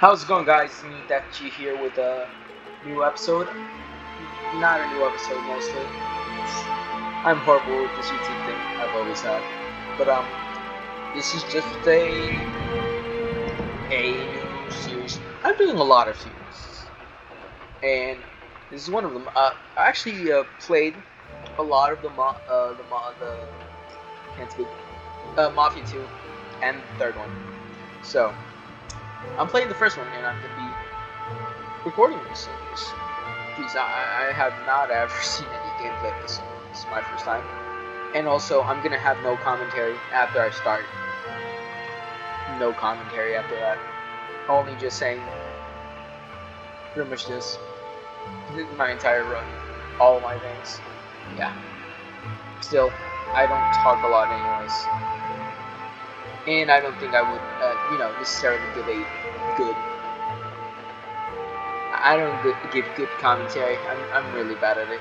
How's it going, guys? Me, Chi here with a new episode. Not a new episode, mostly. I'm horrible with this YouTube thing. I've always had. But this is just a new series. I'm doing a lot of series, and this is one of them. I actually played a lot of the can't speak Mafia 2 and the third one. So I'm playing the first one, and I'm gonna be recording this. Geez, I have not ever seen any gameplay of this. This is my first time. And also, I'm gonna have no commentary after I start. No commentary after that. Only just saying pretty much this. My entire run. All my things. Yeah. Still, I don't talk a lot anyways. And I don't think I would, necessarily give a good. I don't give good commentary. I'm really bad at it.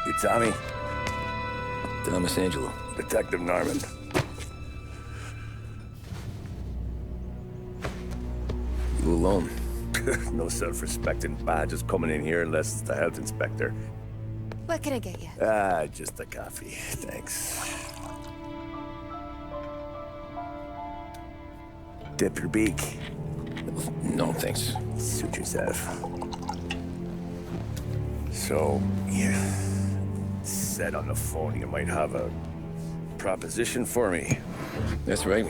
You Tommy? Thomas Angelo. Detective Norman. You alone? No self-respecting badges coming in here unless it's the health inspector. What can I get you? Just a coffee. Thanks. Dip your beak. No, thanks. Suit yourself. So, you said on the phone you might have a proposition for me. That's right.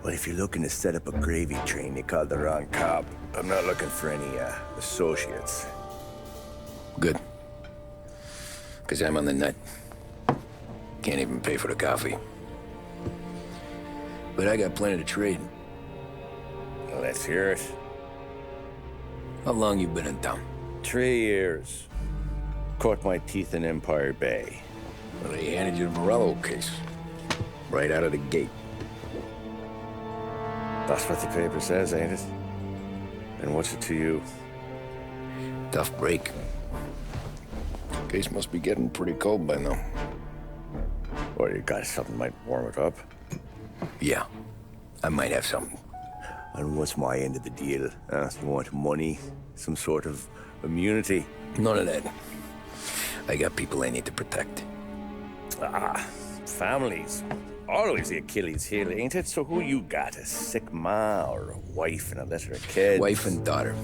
Well, if you're looking to set up a gravy train, you called the wrong cop. I'm not looking for any, associates. Good. Because I'm on the nut. Can't even pay for the coffee. But I got plenty to trade. Well, let's hear it. How long you been in town? 3 years. Caught my teeth in Empire Bay. Well, they handed you the Morello case. Right out of the gate. That's what the paper says, ain't it? And what's it to you? Tough break. Case must be getting pretty cold by now. Or you got something might warm it up? Yeah, I might have something. And what's my end of the deal? You want money? Some sort of immunity? None of that. I got people I need to protect. Families. Always the Achilles heel, ain't it? So who you got? A sick ma or a wife and a litter of kids? Wife and daughter.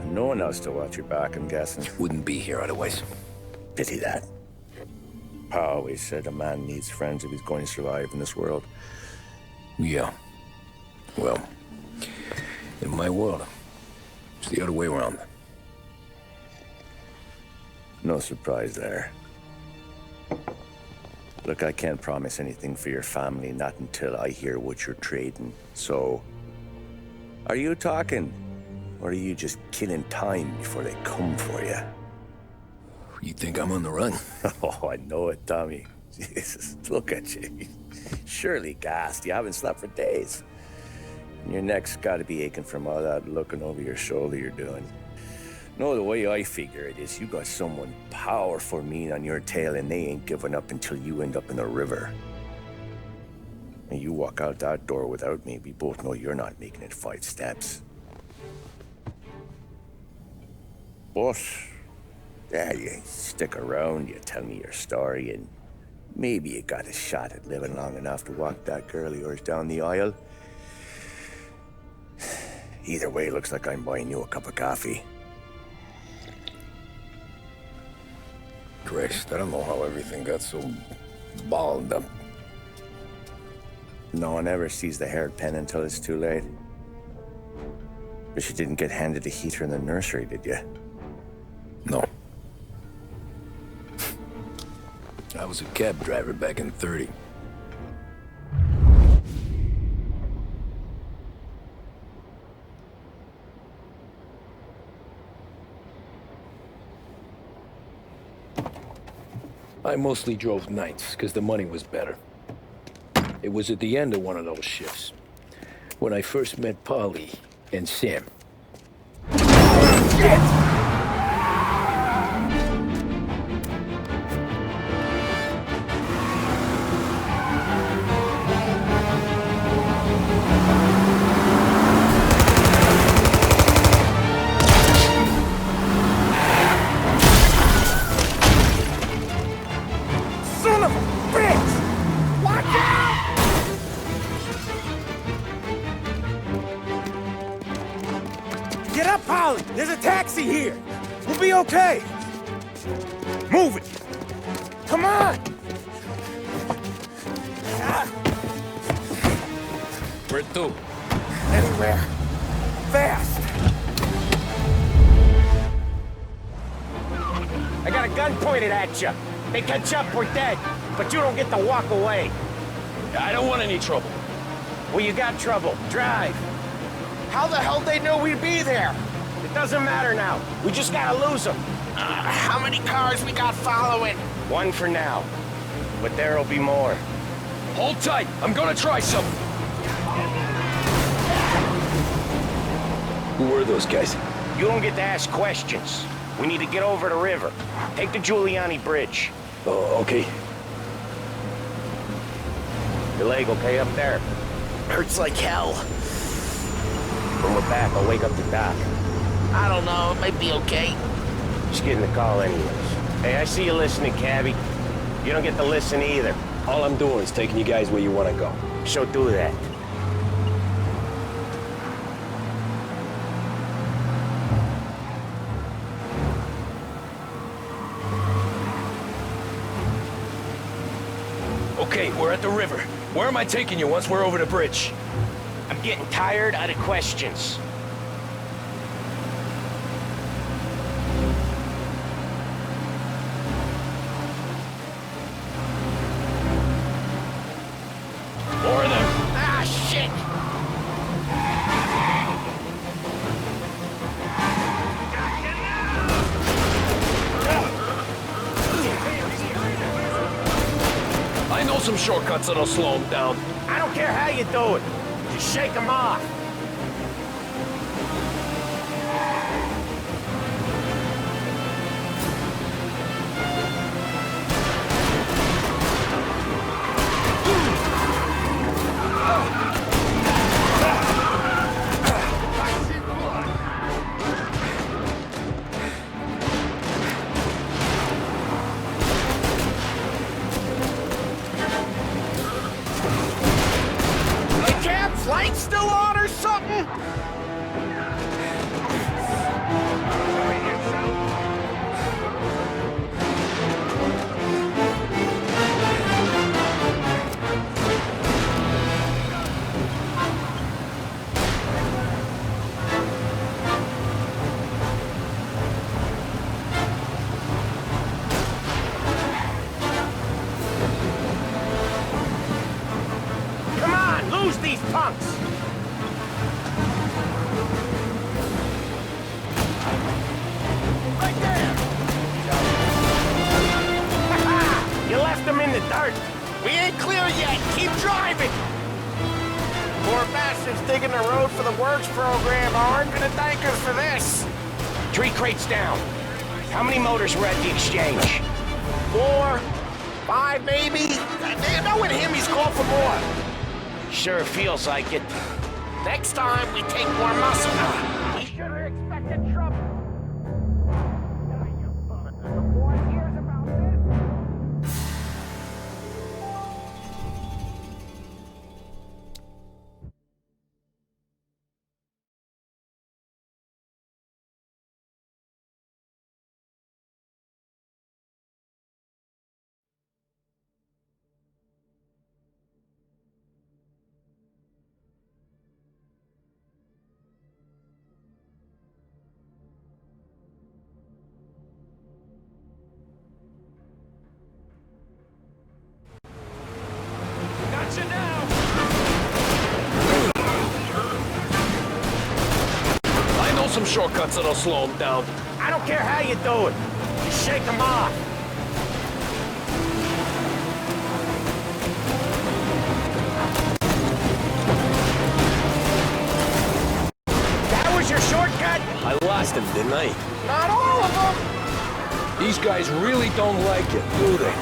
And no one else to watch your back, I'm guessing. Wouldn't be here otherwise. Pity that. Pa always said a man needs friends if he's going to survive in this world. Yeah. Well, in my world, it's the other way around. No surprise there. Look, I can't promise anything for your family, not until I hear what you're trading. So, are you talking? Or are you just killing time before they come for you? You think I'm on the run? Oh, I know it, Tommy. Jesus, look at you. Surely gassed. You haven't slept for days. And your neck's got to be aching from all that looking over your shoulder you're doing. No, the way I figure it is you got someone powerful mean on your tail and they ain't giving up until you end up in the river. And you walk out that door without me, we both know you're not making it 5 steps. But, yeah, you stick around, you tell me your story, and maybe you got a shot at living long enough to walk that girl of yours down the aisle. Either way, looks like I'm buying you a cup of coffee. Christ, I don't know how everything got so balled up. No one ever sees the hairpin until it's too late. But you didn't get handed a heater in the nursery, did you? No. I was a cab driver back in '30. I mostly drove nights, because the money was better. It was at the end of one of those shifts, when I first met Polly and Sam. Shit! There's a taxi here. We'll be okay. Move it. Come on. Where to? Anywhere. Fast. I got a gun pointed at you. They catch up, we're dead. But you don't get to walk away. I don't want any trouble. Well, you got trouble. Drive. How the hell they know we'd be there? It doesn't matter now. We just gotta lose them. How many cars we got following? One for now. But there'll be more. Hold tight. I'm gonna try something. Who were those guys? You don't get to ask questions. We need to get over the river. Take the Giuliani Bridge. Oh, okay. Your leg okay up there? Hurts like hell. When we're back, I'll wake up the doc. I don't know, it might be okay. Just getting the call anyways. Hey, I see you listening, cabbie. You don't get to listen either. All I'm doing is taking you guys where you want to go. So do that. Okay, we're at the river. Where am I taking you once we're over the bridge? I'm getting tired out of questions. More of them. Ah, shit! I know some shortcuts that'll slow them down. I don't care how you do it. Just shake them off. Lights still on or something? Come on, lose these punks! Right there! You left them in the dirt. We ain't clear yet. Keep driving. Poor bastards digging the road for the works program aren't gonna thank us for this. 3 crates down. How many motors were at the exchange? 4, 5 maybe? Knowing him, he's called for more. Sure feels like it. Next time, we take more muscle. We should have expected trouble. The boy hears about this. Gotcha now! I know some shortcuts that'll slow them down. I don't care how you do it. Just shake them off. That was your shortcut? I lost him, didn't I? Not all of them. These guys really don't like it, do they?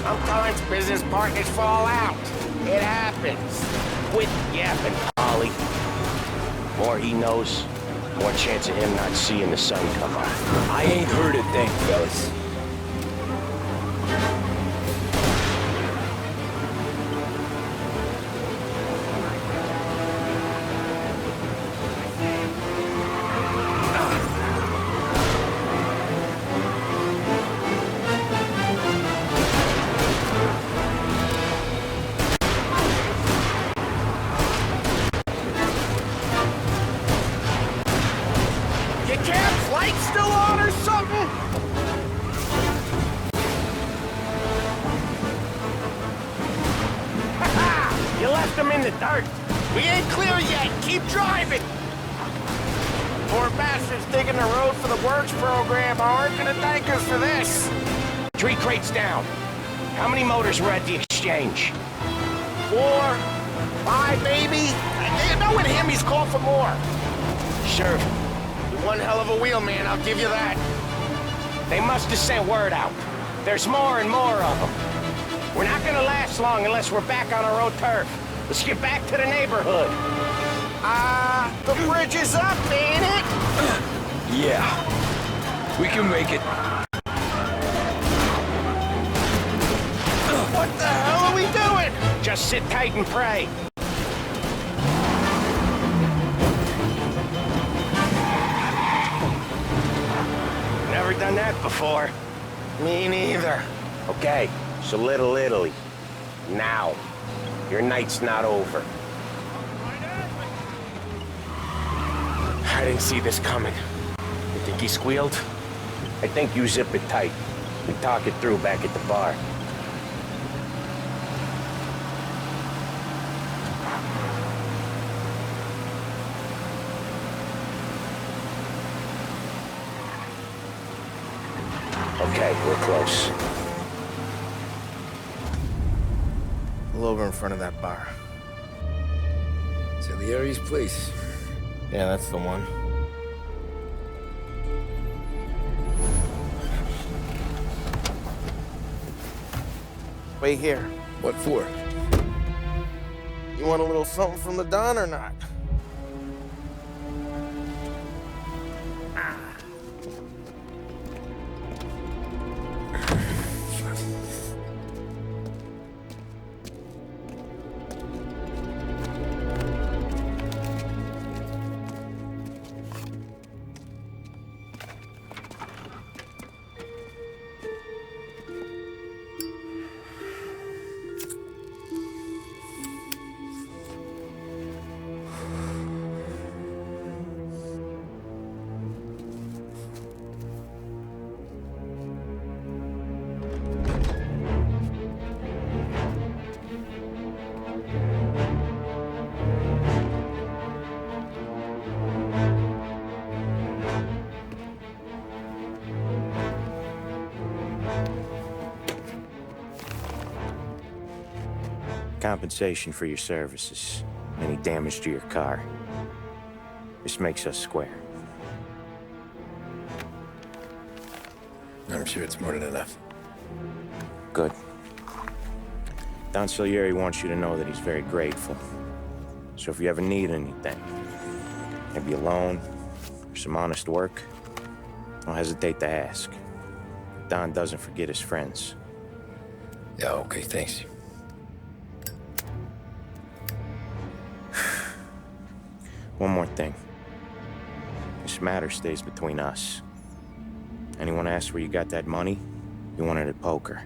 Sometimes business partners fall out. It happens. Quit yapping, Ollie. More he knows, more chance of him not seeing the sun come up. I ain't heard a thing, fellas. You can't lights still on or something? You left them in the dirt. We ain't clear yet. Keep driving. Poor bastards digging the road for the works program aren't gonna thank us for this. 3 crates down. How many motors were at the exchange? 4, 5 maybe? Knowing him, he's called for more. Sure. You're one hell of a wheelman, I'll give you that. They must have sent word out. There's more and more of them. We're not gonna last long unless we're back on our own turf. Let's get back to the neighborhood. The bridge is up, ain't it? Yeah. We can make it. What the hell are we doing? Just sit tight and pray. Never done that before. Me neither. Okay, so Little Italy. Now. Your night's not over. I didn't see this coming. You think he squealed? I think you zip it tight. We talk it through back at the bar. Okay, we're close. Pull over in front of that bar. Salieri's place. Yeah, that's the one. Wait here. What for? You want a little something from the Don or not? Compensation for your services. Any damage to your car. This makes us square. I'm sure it's more than enough. Good. Don Salieri wants you to know that he's very grateful. So if you ever need anything, maybe a loan or some honest work, don't hesitate to ask. Don doesn't forget his friends. Yeah, okay, thanks. One more thing. This matter stays between us. Anyone asks where you got that money, you won it at poker.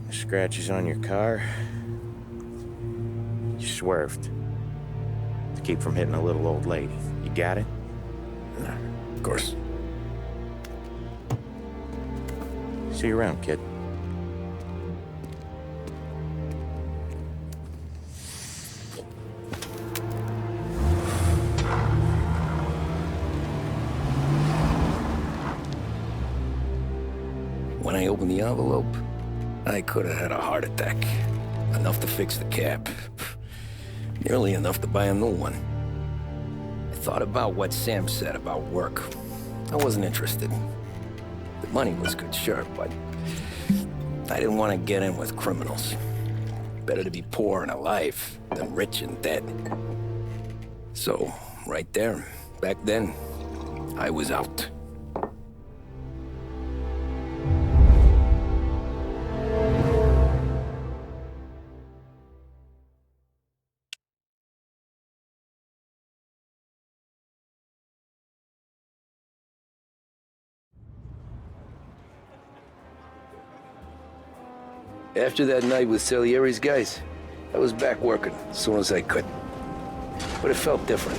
The scratches on your car, you swerved. To keep from hitting a little old lady. You got it? Of course. See you around, kid. When I opened the envelope, I could have had a heart attack. Enough to fix the cab. Nearly enough to buy a new one. I thought about what Sam said about work. I wasn't interested. The money was good, sure, but I didn't want to get in with criminals. Better to be poor and alive than rich and dead. So, right there, back then, I was out. After that night with Salieri's guys, I was back working as soon as I could. But it felt different.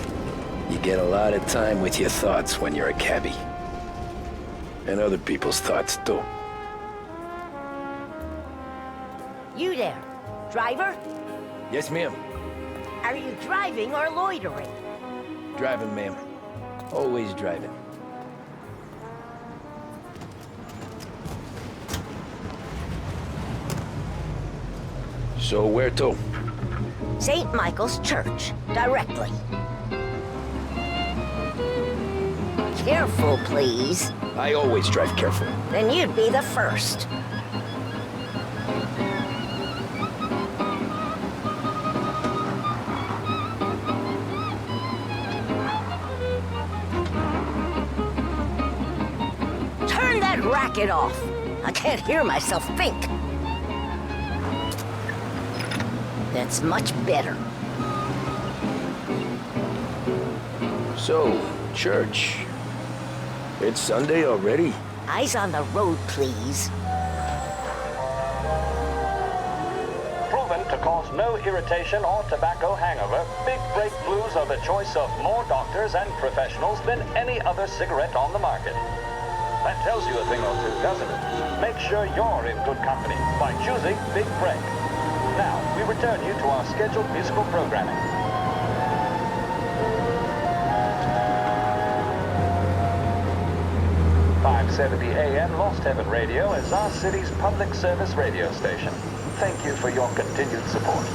You get a lot of time with your thoughts when you're a cabbie. And other people's thoughts, too. You there, driver? Yes, ma'am. Are you driving or loitering? Driving, ma'am. Always driving. So where to? St. Michael's Church, directly. Careful, please. I always drive careful. Then you'd be the first. Turn that racket off. I can't hear myself think. That's much better. So, church. It's Sunday already? Eyes on the road, please. Proven to cause no irritation or tobacco hangover, Big Break Blues are the choice of more doctors and professionals than any other cigarette on the market. That tells you a thing or two, doesn't it? Make sure you're in good company by choosing Big Break. Now, we return you to our scheduled musical programming. 570 AM Lost Heaven Radio is our city's public service radio station. Thank you for your continued support.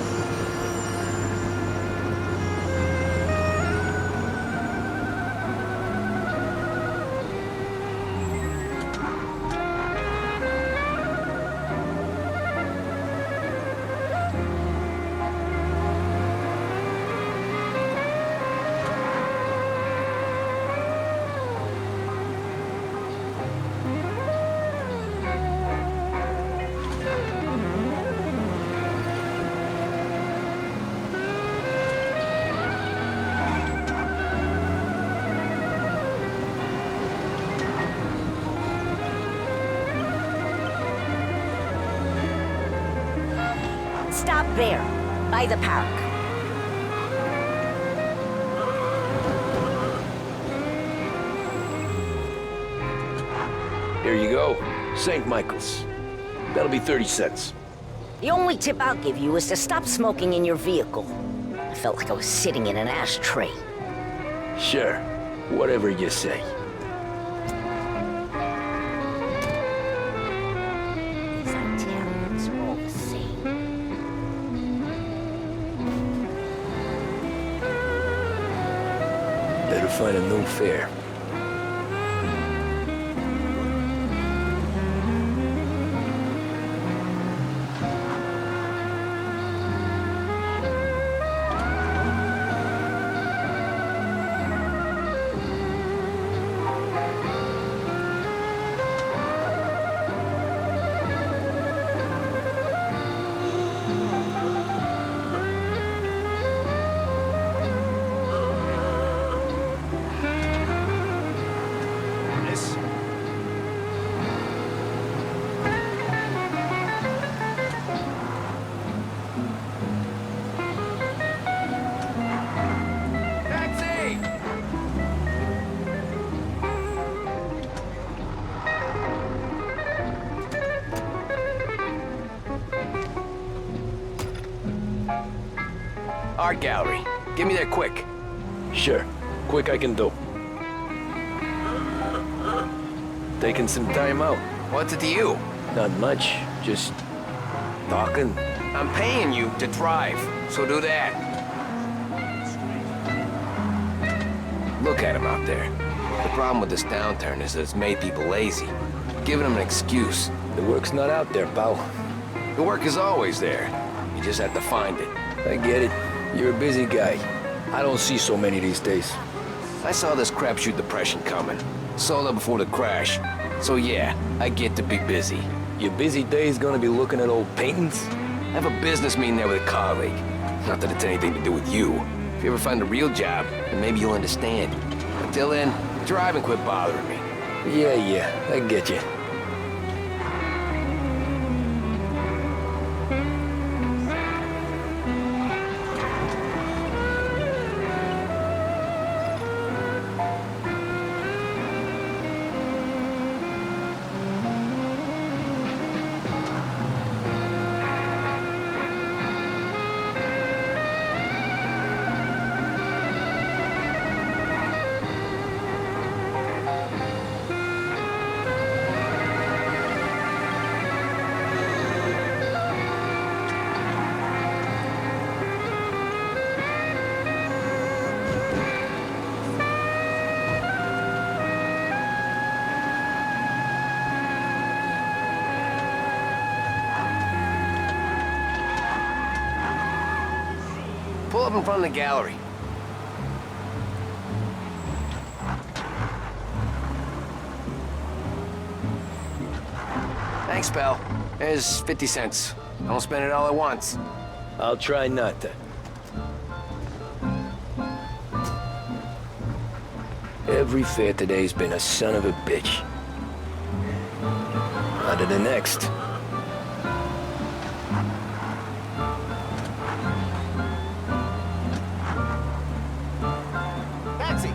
Stop there, by the park. Here you go. St. Michael's. That'll be 30 cents. The only tip I'll give you is to stop smoking in your vehicle. I felt like I was sitting in an ashtray. Sure. Whatever you say. These Italians are all the same. Better find a new fare. Art gallery. Give me that quick. Sure. Quick I can do. Taking some time out. What's it to you? Not much. Just talking. I'm paying you to drive, so do that. Look at him out there. The problem with this downturn is that it's made people lazy. Giving them an excuse. The work's not out there, pal. The work is always there. You just have to find it. I get it. You're a busy guy. I don't see so many these days. I saw this crapshoot depression coming. Sold up before the crash. So yeah, I get to be busy. Your busy day's gonna be looking at old paintings? I have a business meeting there with a colleague. Not that it's anything to do with you. If you ever find a real job, then maybe you'll understand. Until then, drive and quit bothering me. Yeah, I get you. up in front of the gallery. Thanks, pal. There's 50 cents. Don't spend it all at once. I'll try not to. Every fare today's been a son of a bitch. On to the next. Betsy!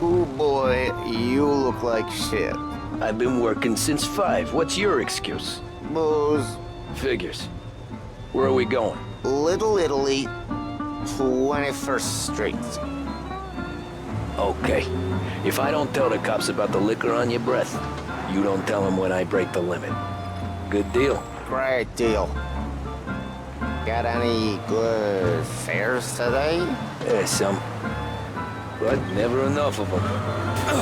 Ooh, boy, you look like shit. I've been working since 5. What's your excuse? Booze. Figures. Where are we going? Little Italy, 21st Street. Okay. If I don't tell the cops about the liquor on your breath, you don't tell them when I break the limit. Good deal. Great deal. Got any good fares today? There's some. But never enough of them.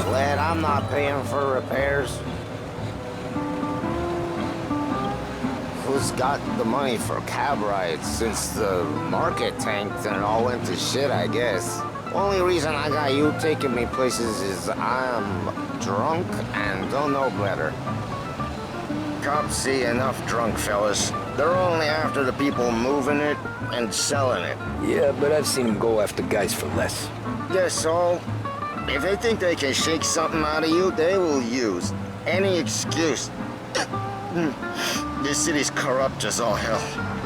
Glad I'm not paying for repairs. Who's got the money for cab rides since the market tanked and it all went to shit, I guess? Only reason I got you taking me places is I'm drunk and don't know better. Cops see enough drunk fellas. They're only after the people moving it and selling it. Yeah, but I've seen them go after guys for less. Yes, so if they think they can shake something out of you, they will use any excuse. This city's corrupt as all hell.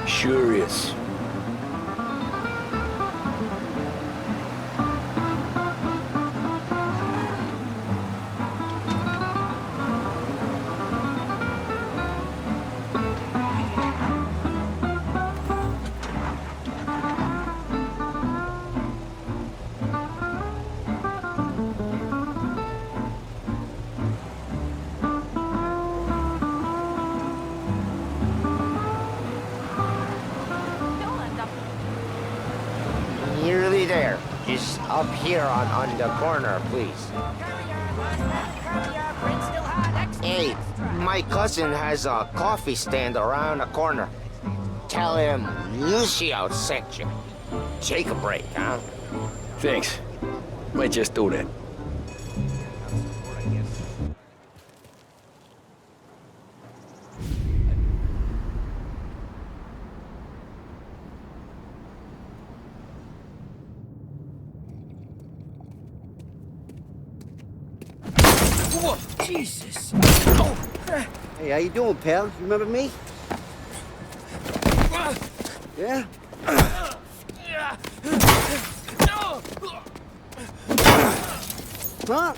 Sure is. Nearly there. Just up here on the corner, please. Hey, my cousin has a coffee stand around the corner. Tell him Lucio sent you. Take a break, huh? Thanks. Might just do that. Whoa, Jesus! Hey, how you doing, pal? You remember me? Yeah? Huh?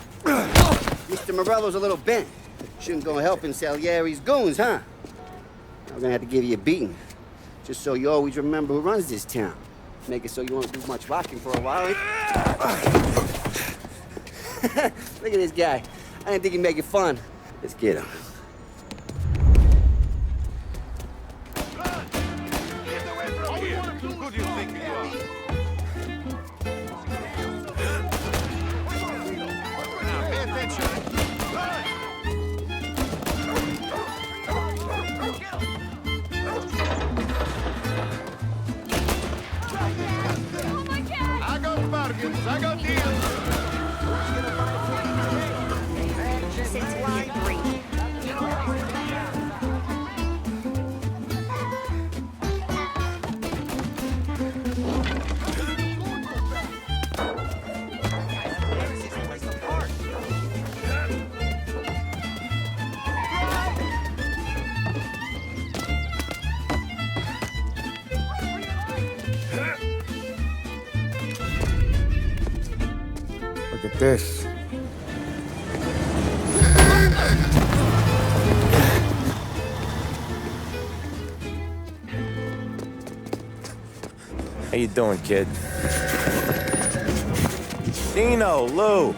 Mr. Morello's a little bent. Shouldn't go helping Salieri's goons, huh? I'm gonna have to give you a beating. Just so you always remember who runs this town. Make it so you won't do much rocking for a while. Look at this guy. I didn't think he'd make it fun. Let's get him. I got bargains, I got deals. Since line 3. Look at this. How you doing, kid? Dino, Lou. You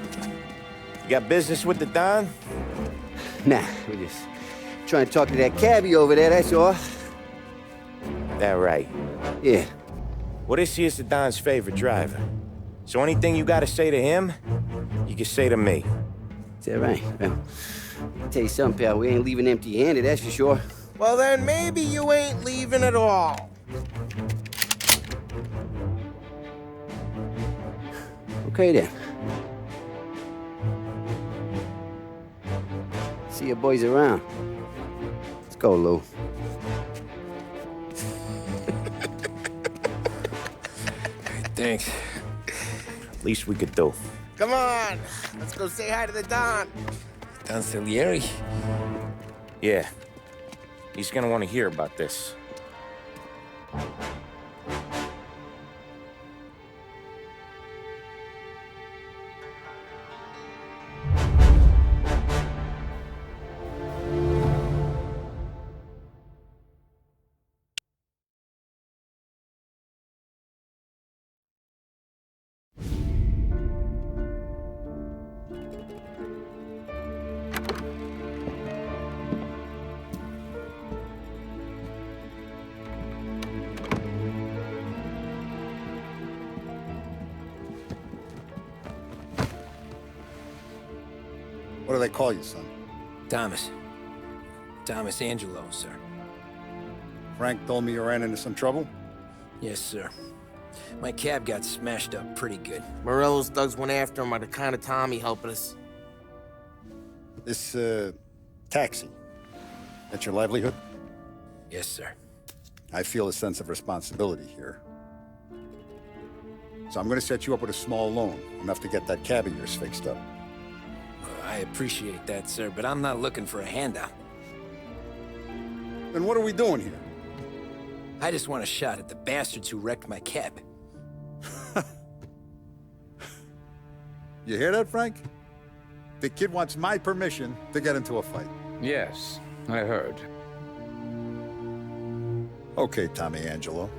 got business with the Don? Nah, we're just trying to talk to that cabbie over there, that's all. That right. Yeah. Well, this here's the Don's favorite driver. So anything you gotta say to him, you can say to me. Is that right? Well, I'll tell you something, pal. We ain't leaving empty-handed, that's for sure. Well, then maybe you ain't leaving at all. Okay, then. See your boys around. Let's go, Lou. Thanks. Least we could do. Come on, let's go say hi to the Don. Don Salieri? Yeah. He's gonna want to hear about this. What do they call you, son? Thomas. Thomas Angelo, sir. Frank told me you ran into some trouble? Yes, sir. My cab got smashed up pretty good. Morello's thugs went after him by the kind of Tommy helping us. This, taxi, that's your livelihood? Yes, sir. I feel a sense of responsibility here. So I'm gonna set you up with a small loan, enough to get that cab of yours fixed up. I appreciate that, sir, but I'm not looking for a handout. Then what are we doing here? I just want a shot at the bastards who wrecked my cab. You hear that, Frank? The kid wants my permission to get into a fight. Yes, I heard. Okay, Tommy Angelo.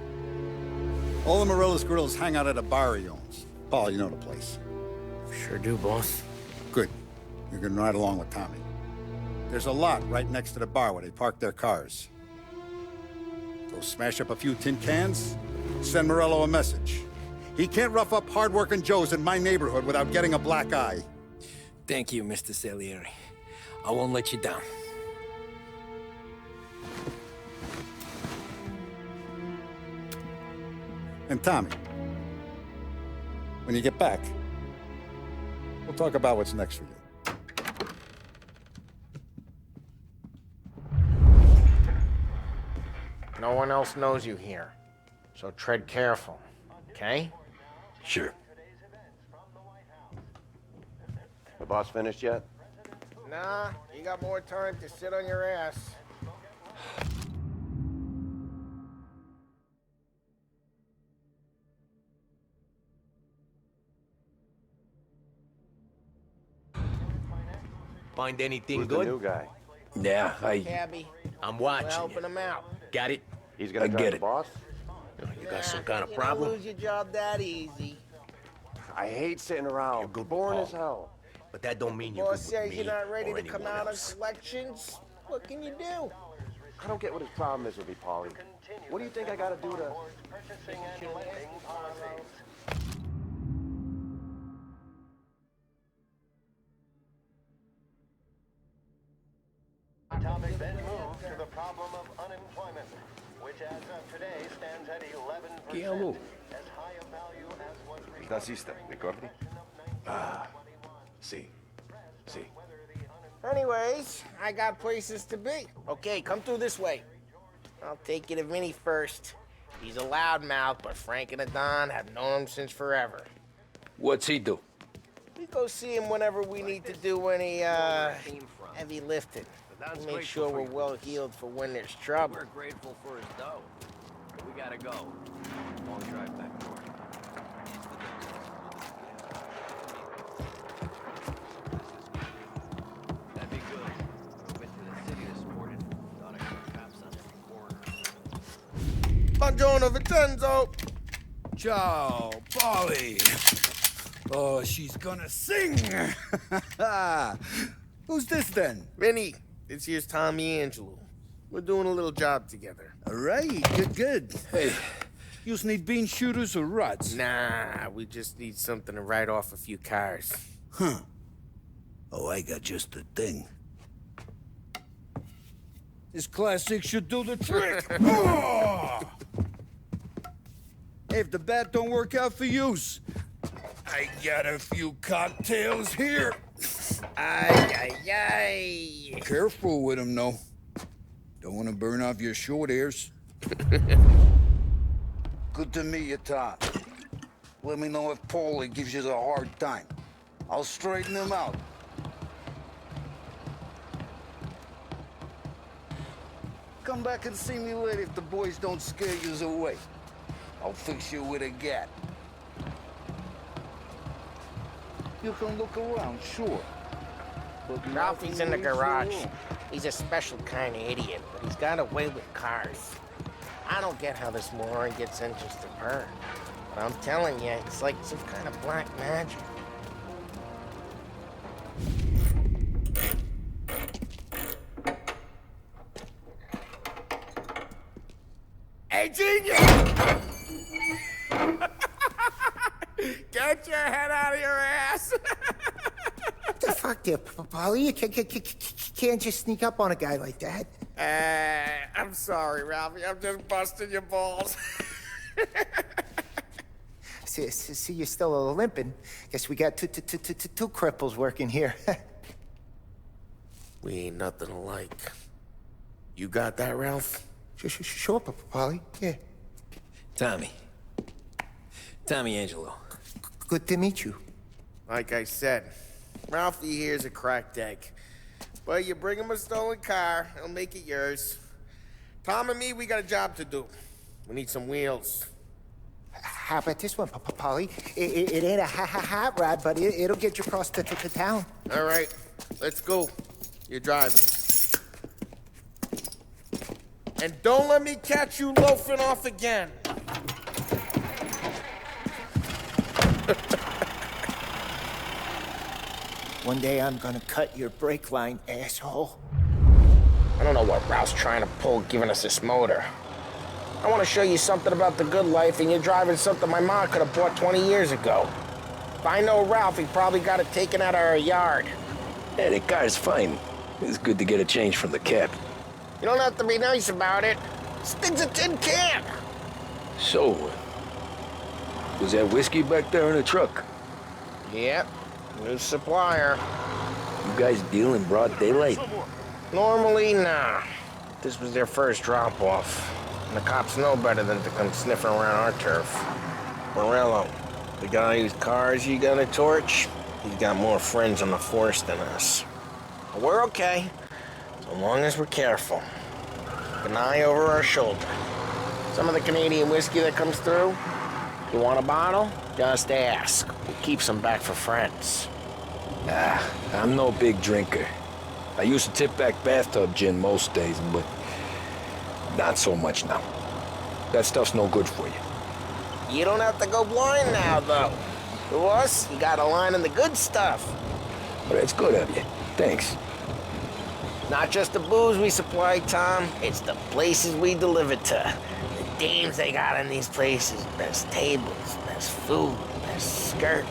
All the Morello's girls hang out at a bar he owns. Paul, you know the place. Sure do, boss. Good. You can ride along with Tommy. There's a lot right next to the bar where they park their cars. Go smash up a few tin cans, send Morello a message. He can't rough up hard-working Joes in my neighborhood without getting a black eye. Thank you, Mr. Salieri. I won't let you down. And Tommy, when you get back, we'll talk about what's next for you. No one else knows you here, so tread careful, okay? Sure. The boss finished yet? Nah, you got more time to sit on your ass. Find anything Who's good? the new guy? Yeah, Cabby, I'm we're watching helping you. him out. Got it? He's gonna I drive get the it. boss? You got some kind of You problem? don't lose your job that easy. I hate sitting around. You're good, Boring Paul. as hell. But that don't mean you're Boss good says with you're me not ready or to come anyone out else. on collections. What can you do? I don't get what his problem is with me, Paulie. What do you think I gotta do to... Topic then moves to the problem of unemployment, which as of today stands at 11%, as high a value as was Nazista, ricordi? Ah, sì, sì. Anyways, I got places to be. Okay, come through this way. I'll take you to Vinny first. He's a loudmouth, but Frank and the Don have known him since forever. What's he do? We go see him whenever we need to do any, heavy lifting. We make sure we're well healed for when there's trouble. We're grateful for his dough. But we gotta go. Long drive back north. That'd be good. I went to the city this morning. Thought I saw cops on every corner. Buongiorno, Vincenzo! Ciao, Polly. Oh, she's gonna sing. Who's this then? Vinny, this here's Tommy Angelo. We're doing a little job together. All right, good. Hey, you need bean shooters or rods? Nah, we just need something to write off a few cars. Huh. Oh, I got just the thing. This classic should do the trick. Oh! Hey, if the bat don't work out for yous, I got a few cocktails here. Ay, ay, ay. Careful with them, though. Don't want to burn off your short hairs. Good to meet you, Tom. Let me know if Paulie gives you the hard time. I'll straighten him out. Come back and see me later if the boys don't scare yous away. I'll fix you with a gat. You can look around, sure. But Ralphie's in the nothing leaves you garage. alone. He's a special kind of idiot, but he's got a way with cars. I don't get how this moron gets interested in her. But I'm telling you, it's like some kind of black magic. Hey, genius! Get your head out of your ass! What the fuck there, Paulie? You can't just sneak up on a guy like that. I'm sorry, Ralphie. I'm just busting your balls. See, you're still limping. Guess we got two cripples working here. We ain't nothing alike. You got that, Ralph? Sure, Paulie. Yeah. Tommy. Tommy Angelo. Good to meet you. Like I said, Ralphie here's a cracked egg. But you bring him a stolen car, he'll make it yours. Tom and me, we got a job to do. We need some wheels. How about this one, Paulie? It ain't a hot rod, but it'll get you across to town. All right, let's go. You're driving. And don't let me catch you loafing off again. One day I'm gonna cut your brake line, asshole. I don't know what Ralph's trying to pull giving us this motor. I want to show you something about the good life, and you're driving something my mom could have bought 20 years ago. If I know Ralph, he probably got it taken out of our yard. Yeah, the car's fine. It's good to get a change from the cab. You don't have to be nice about it. This thing's a tin can. So, was that whiskey back there in the truck? Yep, new supplier. You guys deal in broad daylight? Normally, nah. This was their first drop-off. And the cops know better than to come sniffing around our turf. Morello, the guy whose cars you got a torch, he's got more friends on the force than us. But we're okay, so long as we're careful. Keep an eye over our shoulder. Some of the Canadian whiskey that comes through, you want a bottle? Just ask. We keep some back for friends. I'm no big drinker. I used to tip back bathtub gin most days, but not so much now. That stuff's no good for you. You don't have to go blind now, though. To us, you got a line in the good stuff. But it's good of you. Thanks. Not just the booze we supply, Tom. It's the places we deliver to. The dames they got in these places. Best tables, best food, best skirt.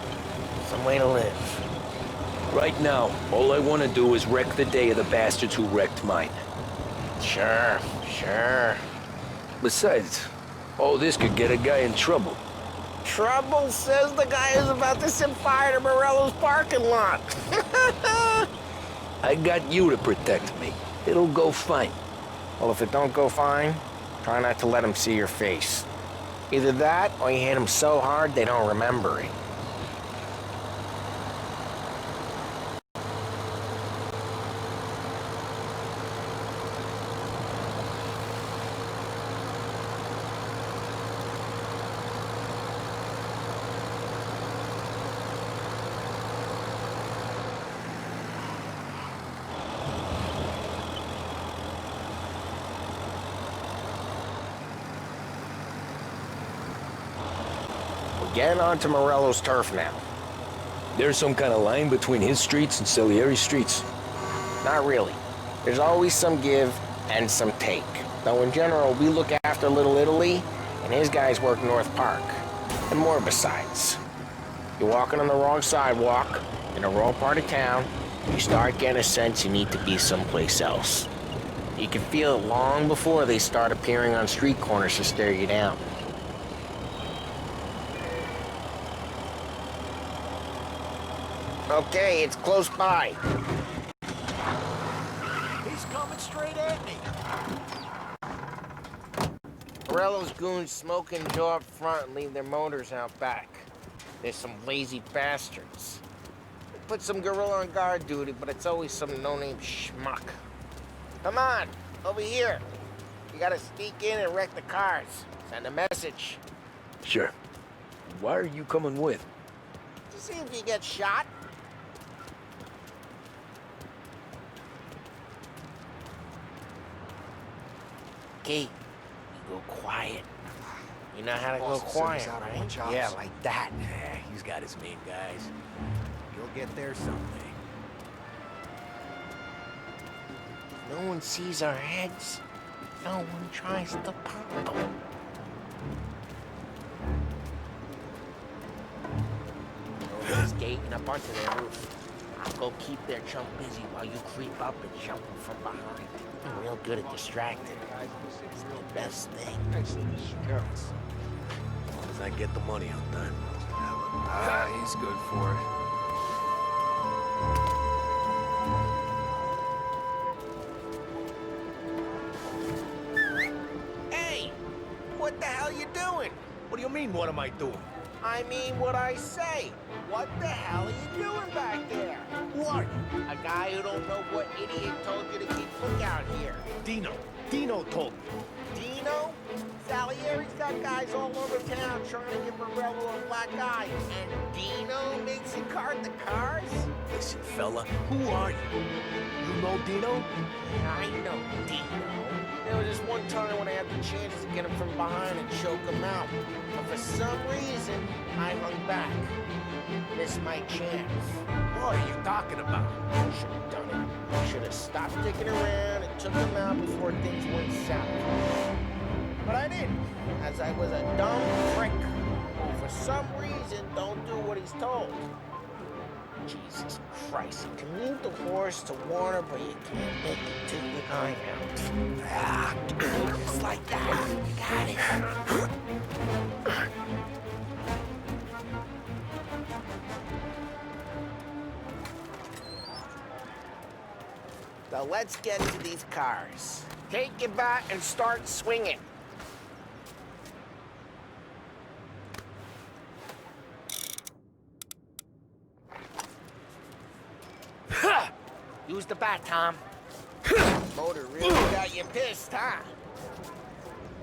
Some way to live. Right now, all I want to do is wreck the day of the bastards who wrecked mine. Sure. Besides, all this could get a guy in trouble. Trouble says the guy is about to set fire to Morello's parking lot. I got you to protect me. It'll go fine. Well, if it don't go fine, try not to let him see your face. Either that, or you hit him so hard they don't remember it. Getting onto Morello's turf now. There's some kind of line between his streets and Salieri's streets? Not really. There's always some give and some take. Though in general, we look after Little Italy, and his guys work North Park. And more besides. You're walking on the wrong sidewalk, in the wrong part of town, you start getting a sense you need to be someplace else. You can feel it long before they start appearing on street corners to stare you down. Okay, it's close by. He's coming straight at me. Morello's goons smoke and Joe up front and leave their motors out back. They're some lazy bastards. They put some gorilla on guard duty, but it's always some no-name schmuck. Come on, over here. You gotta sneak in and wreck the cars. Send a message. Sure. Why are you coming with? To see if you get shot. Okay, you go quiet. You know how to go quiet, right? Yeah, like that. Yeah, he's got his main guys. You'll get there someday. No one sees our heads. No one tries to pop them. Nobody's gating up onto their roof. I'll go keep their chump busy while you creep up and jump them from behind. I'm real good at distracting. It's the best thing. As long as I get the money on time. He's good for it. Hey! What the hell you doing? What do you mean, what am I doing? I mean what I say. What the hell are you doing back there? Who are you? A guy who don't know what idiot told you to keep lookout here. Dino. Dino told me. Dino? Salieri's got guys all over town trying to give Morello a black eye. And Dino makes you cart the cars? Listen, fella, who are you? You know Dino? I know Dino. There was this one time when I had the chance to get him from behind and choke him out. But for some reason, I hung back. Missed my chance. What are you talking about? Should have done it. Should have stopped dicking around and took him out before things went south. But I didn't, as I was a dumb prick who for some reason don't do what he's told. Jesus Christ, you can lead the horse to water, but you can't make it to the eye out. Just like that. You got it. So let's get to these cars. Take it back and start swinging. Use the bat, Tom. Motor really got you pissed, huh?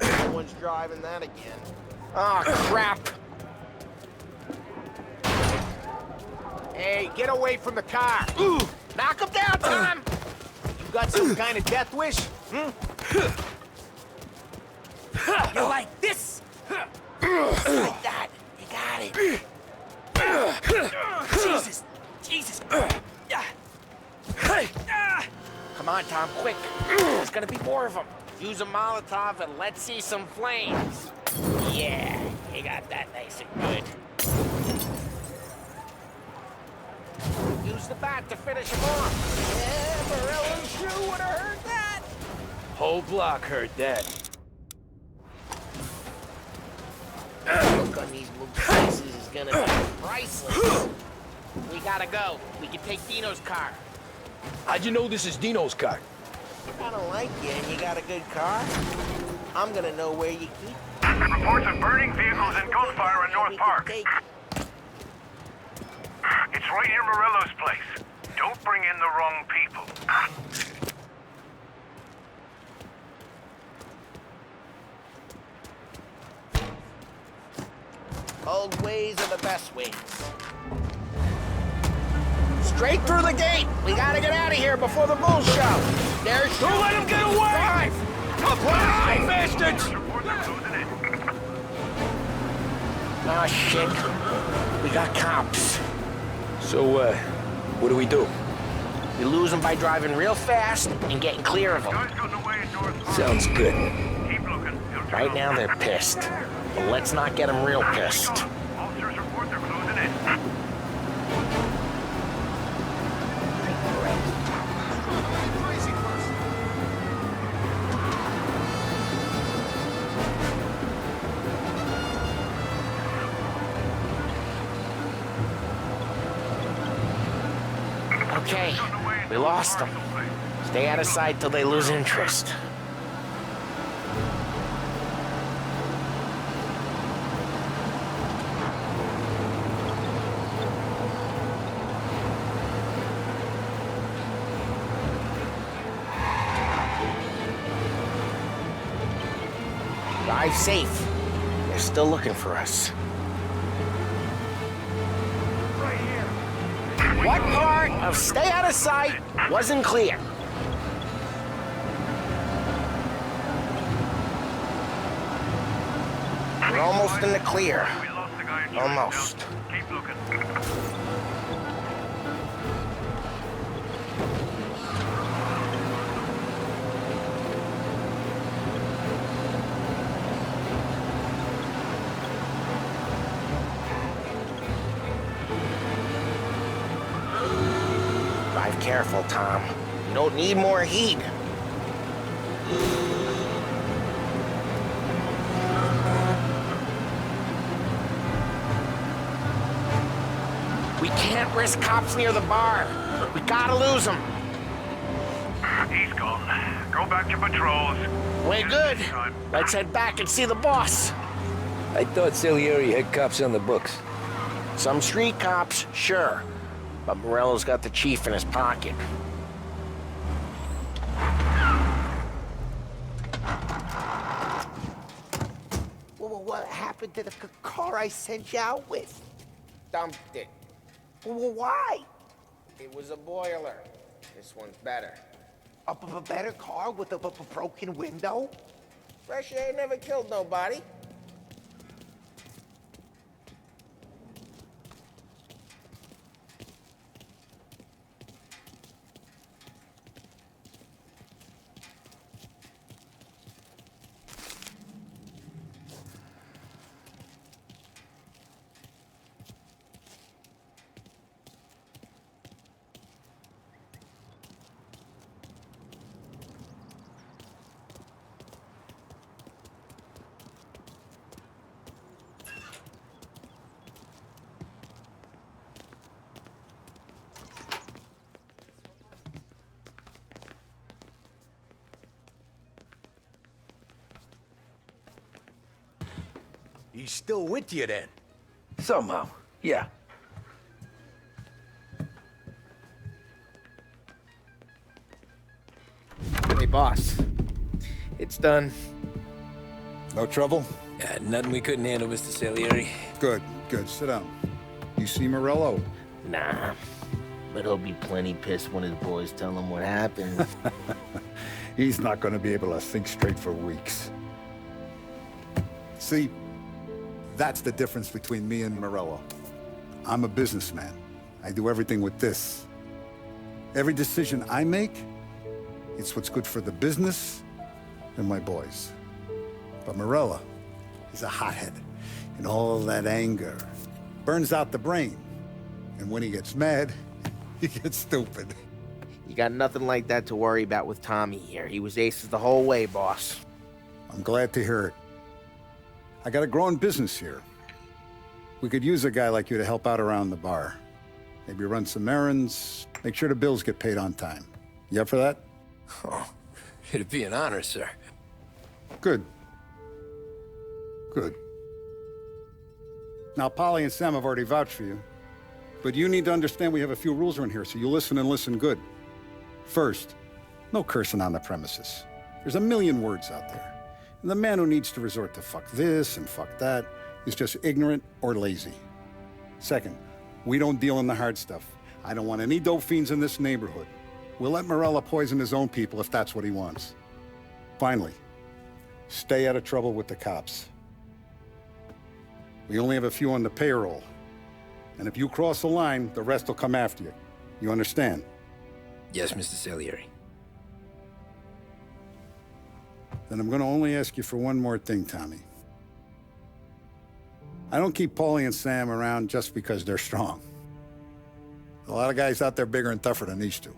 No one's driving that again. Oh, crap. Hey, get away from the car. Knock him down, Tom! You got some kind of death wish? You like this? Like that. You got it. Jesus. Come on, Tom, quick. There's gonna be more of them. Use a Molotov and let's see some flames. Yeah, you got that nice and good. Use the bat to finish him off. Yeah, Morello's shoe would have heard that. Whole block heard that. Look on these little faces is gonna be priceless. We gotta go. We can take Dino's car. How'd you know this is Dino's car? I don't like you and you got a good car. I'm gonna know where you keep. Reports of burning vehicles and gunfire in North Park. It's right near Morello's place. Don't bring in the wrong people. Old ways are the best ways. Straight through the gate! We gotta get out of here before the bulls show! There's... Don't let him get away! Drive! Drive, bastards! Oh, shit. We got cops. So, what do we do? We lose them by driving real fast and getting clear of them. Sounds good. Right now, they're pissed. But let's not get them real pissed. Officers report they're closing in. Okay, we lost them. Stay out of sight till they lose interest. Drive safe. They're still looking for us. What part of stay out of sight wasn't clear? We're almost in the clear. Almost. Keep looking. Drive careful, Tom. You don't need more heat. We can't risk cops near the bar. We gotta lose them. He's gone. Go back to patrols. We're good. Let's head back and see the boss. I thought Salieri had cops on the books. Some street cops, sure. But Morello's got the chief in his pocket. Well, what happened to the car I sent you out with? Dumped it. Well, why? It was a boiler. This one's better. A better car with a broken window? Fresh air never killed nobody. He's still with you then? Somehow, yeah. Hey, boss. It's done. No trouble? Yeah, nothing we couldn't handle, Mr. Salieri. Good, good. Sit down. You see Morello? Nah. But he'll be plenty pissed when his boys tell him what happened. He's not going to be able to think straight for weeks. See, that's the difference between me and Morello. I'm a businessman. I do everything with this. Every decision I make, it's what's good for the business and my boys. But Morello, he's a hothead. And all that anger burns out the brain. And when he gets mad, he gets stupid. You got nothing like that to worry about with Tommy here. He was aces the whole way, boss. I'm glad to hear it. I got a growing business here. We could use a guy like you to help out around the bar. Maybe run some errands, make sure the bills get paid on time. You up for that? Oh, it'd be an honor, sir. Good. Good. Now, Polly and Sam have already vouched for you. But you need to understand we have a few rules around here, so you listen and listen good. First, no cursing on the premises. There's a million words out there. And the man who needs to resort to fuck this and fuck that is just ignorant or lazy. Second, we don't deal in the hard stuff. I don't want any dope fiends in this neighborhood. We'll let Morella poison his own people if that's what he wants. Finally, stay out of trouble with the cops. We only have a few on the payroll. And if you cross the line, the rest will come after you. You understand? Yes, Mr. Salieri. Then I'm going to only ask you for one more thing, Tommy. I don't keep Paulie and Sam around just because they're strong. A lot of guys out there bigger and tougher than these two.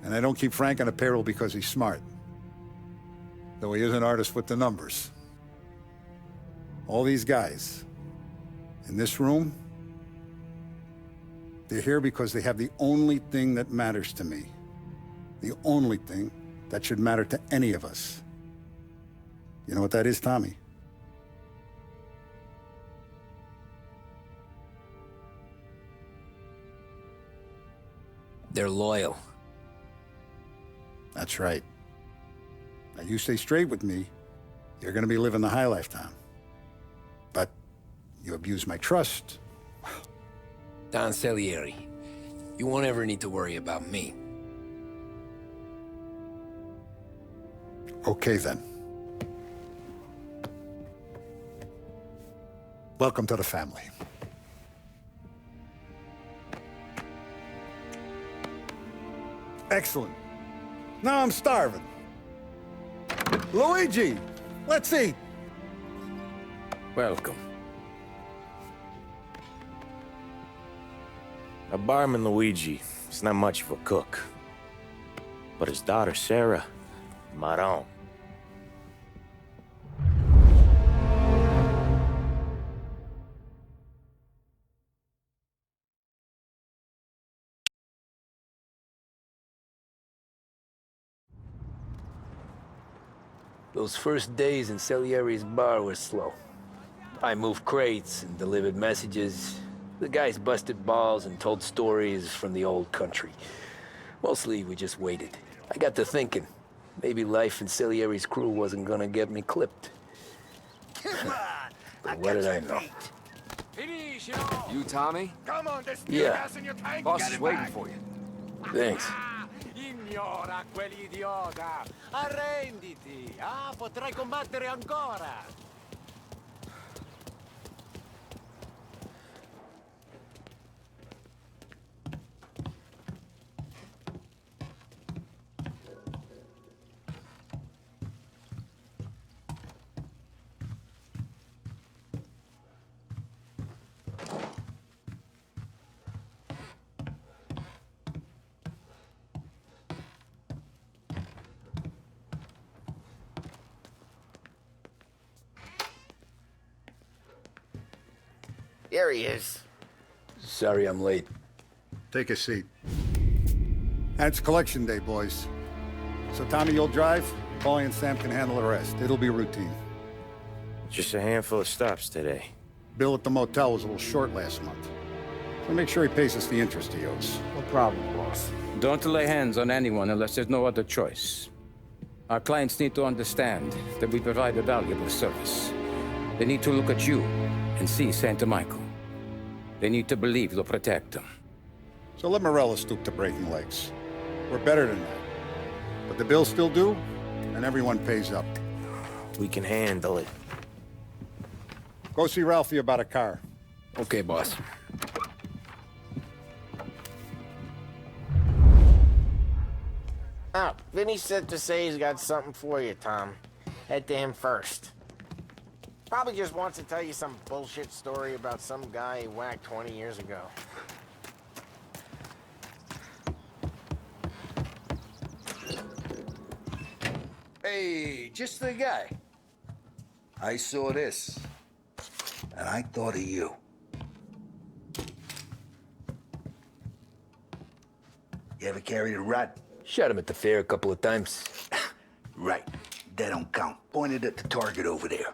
And I don't keep Frank on the payroll because he's smart. Though he is an artist with the numbers. All these guys in this room, They're here because they have the only thing that matters to me. The only thing that should matter to any of us. You know what that is, Tommy? They're loyal. That's right. Now, you stay straight with me, you're gonna be living the high life, Tom. But you abuse my trust. Don Salieri, you won't ever need to worry about me. Okay, then. Welcome to the family. Excellent. Now I'm starving. Luigi, let's eat. Welcome. A barman Luigi is not much of a cook. But his daughter Sarah, Maron. Those first days in Salieri's bar were slow. I moved crates and delivered messages. The guys busted balls and told stories from the old country. Mostly, we just waited. I got to thinking, maybe life in Salieri's crew wasn't gonna get me clipped. But what did I know? You, Tommy? Come on, there's Yeah. gas in your tank. Boss Get is it waiting back. for you. Thanks. Ignora quell'idiota. Arrenditi. Potrai combattere ancora. Here he is. Sorry I'm late. Take a seat. And it's collection day, boys. So Tommy, you'll drive. Paulie and Sam can handle the rest. It'll be routine. Just a handful of stops today. Bill at the motel was a little short last month. So make sure he pays us the interest he owes. No problem, boss. Don't lay hands on anyone unless there's no other choice. Our clients need to understand that we provide a valuable service. They need to look at you and see Santa Michael. They need to believe you'll protect them. So let Morella stoop to breaking legs. We're better than that. But the bill's still due, and everyone pays up. We can handle it. Go see Ralphie about a car. Okay, boss. Oh, Vinny said to say he's got something for you, Tom. Head to him first. Probably just wants to tell you some bullshit story about some guy he whacked 20 years ago. Hey, just the guy. I saw this, and I thought of you. You ever carried a rat? Shot him at the fair a couple of times. Right. That don't count. Pointed at the target over there.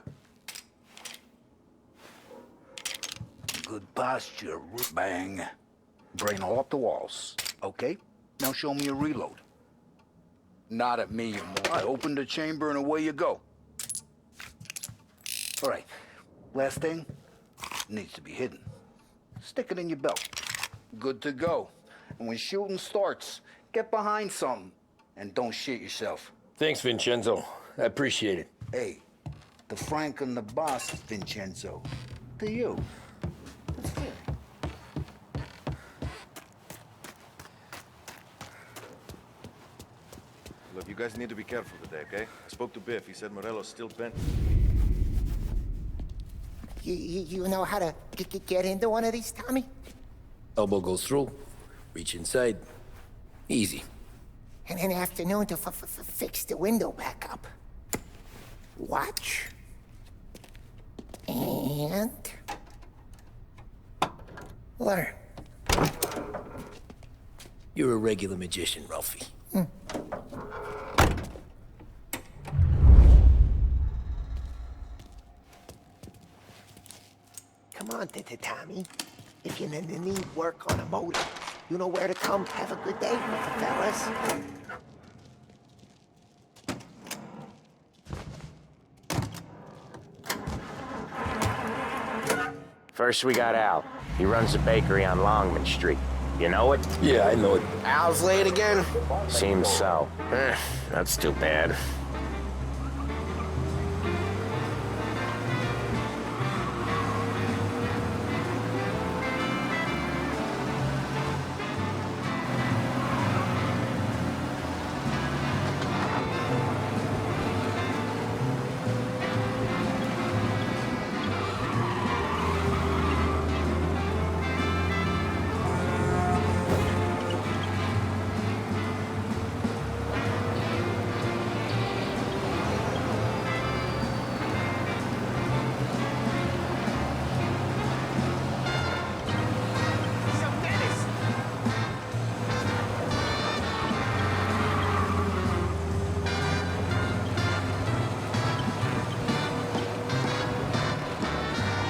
Good posture. Bang. Brain all up the walls. Okay? Now show me a reload. Not at me, you more. I open the chamber and away you go. All right. Last thing. Needs to be hidden. Stick it in your belt. Good to go. And when shooting starts, get behind something. And don't shit yourself. Thanks, Vincenzo. I appreciate it. Hey, the Frank and the boss, Vincenzo. To you. That's fair. Look, you guys need to be careful today, okay? I spoke to Biff. He said Morello's still bent. You know how to get into one of these, Tommy? Elbow goes through. Reach inside. Easy. And an afternoon to fix the window back up. Watch. And... learn. You're a regular magician, Ralphie. Come on, Tommy. If you need work on a motor, you know where to come. Have a good day, fellas. First, we got Al. He runs a bakery on Longman Street. You know it? Yeah, I know it. Al's late again? Seems so. That's too bad.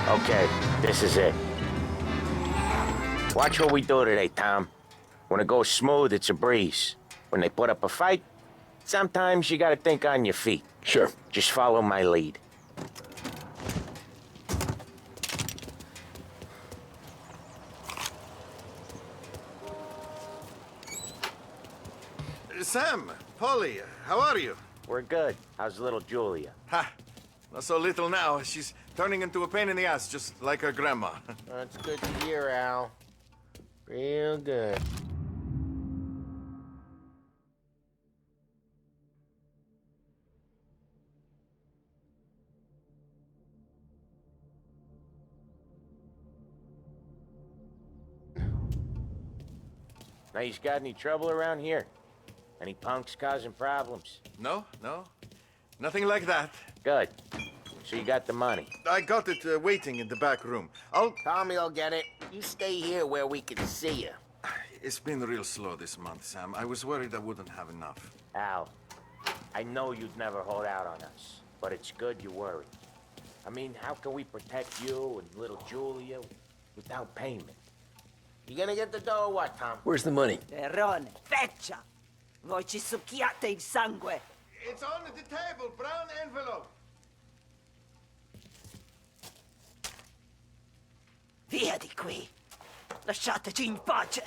Okay, this is it. Watch what we do today, Tom. When it goes smooth, it's a breeze. When they put up a fight, sometimes you gotta think on your feet. Sure. Just follow my lead. Sam, Polly, how are you? We're good. How's little Julia? Ha! Not so little now. She's turning into a pain in the ass, just like her grandma. That's good to hear, Al. Real good. Now, you got any trouble around here? Any punks causing problems? No, no. Nothing like that. Good. So you got the money? I got it waiting in the back room. Tommy'll get it. You stay here where we can see you. It's been real slow this month, Sam. I was worried I wouldn't have enough. Al, I know you'd never hold out on us, but it's good you worry. I mean, how can we protect you and little Julia without payment? You gonna get the dough or what, Tom? Where's the money? Perrone, feccia! Voi ci succhiate il sangue! It's on the table, brown envelope. Via di qui! Lasciateci in pace!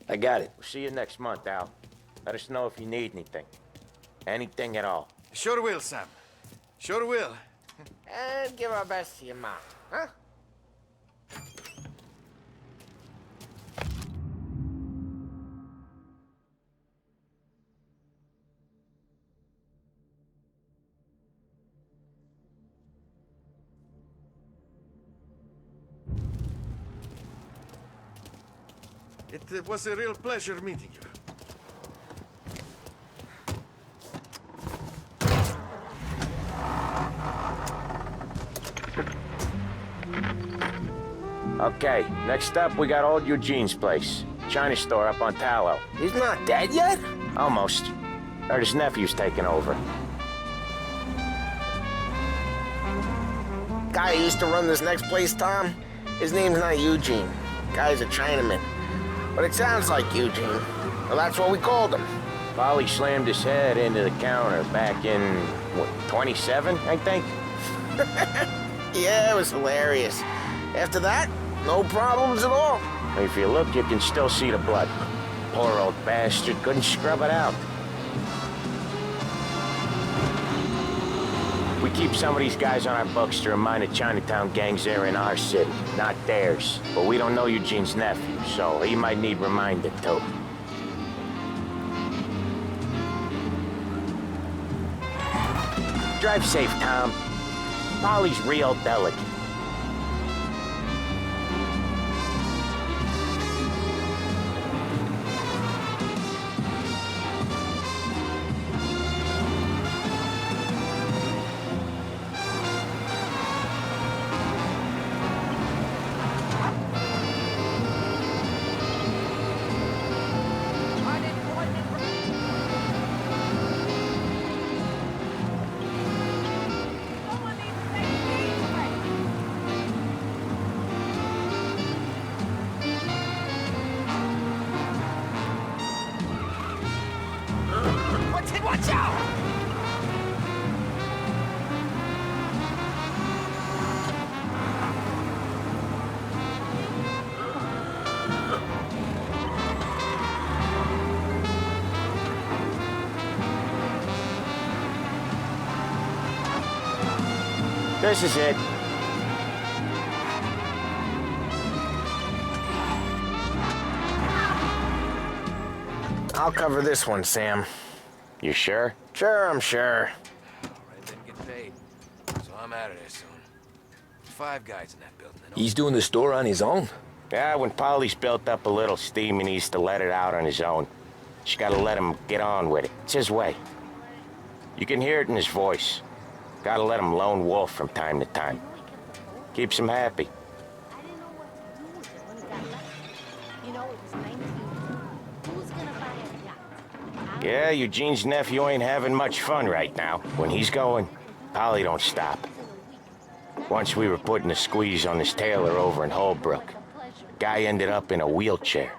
I got it. We'll see you next month, Al. Let us know if you need anything. Anything at all. Sure will, Sam. Sure will. And give our best to your mom, huh? It was a real pleasure meeting you. Okay, next up, we got old Eugene's place. China store up on Tallow. He's not dead yet? Almost. Heard his nephew's taking over. Guy who used to run this next place, Tom, his name's not Eugene. Guy's a Chinaman. But it sounds like Eugene. Well, that's what we called him. Polly slammed his head into the counter back in, what, 27, I think? Yeah, it was hilarious. After that, no problems at all. If you look, you can still see the blood. Poor old bastard couldn't scrub it out. We keep some of these guys on our books to remind the Chinatown gangs they're in our city, not theirs. But we don't know Eugene's nephew, so he might need reminded too. Drive safe, Tom. Polly's real delicate. Wanted, watch out! This is it. I'll cover this one, Sam. You sure? Sure, I'm sure. Alright, then get paid. So I'm out of there soon. 5 guys in that building. He's doing the store on his own? Yeah, when Polly's built up a little steam, he needs to let it out on his own. Just gotta let him get on with it. It's his way. You can hear it in his voice. Gotta let him lone wolf from time to time. Keeps him happy. Yeah, Eugene's nephew ain't having much fun right now. When he's going, Polly don't stop. Once we were putting a squeeze on this tailor over in Holbrook. Guy ended up in a wheelchair.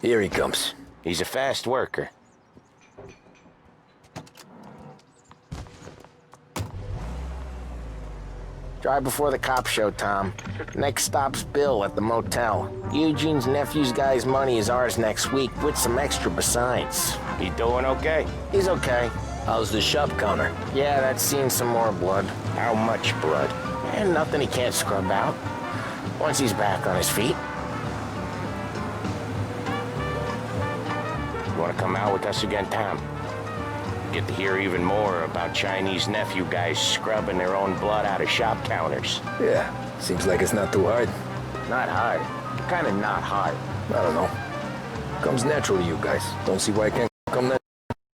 Here he comes. He's a fast worker. Drive before the cops show, Tom. Next stop's Bill at the motel. Eugene's nephew's guy's money is ours next week, with some extra besides. He doing okay? He's okay. How's the shop counter? Yeah, that's seen some more blood. How much blood? And nothing he can't scrub out. Once he's back on his feet. You wanna come out with us again, Tom? Get to hear even more about Chinese nephew guys scrubbing their own blood out of shop counters. Yeah, seems like it's not too hard. Not hard. Kinda not hard. I don't know. Comes natural to you guys. Don't see why it can't come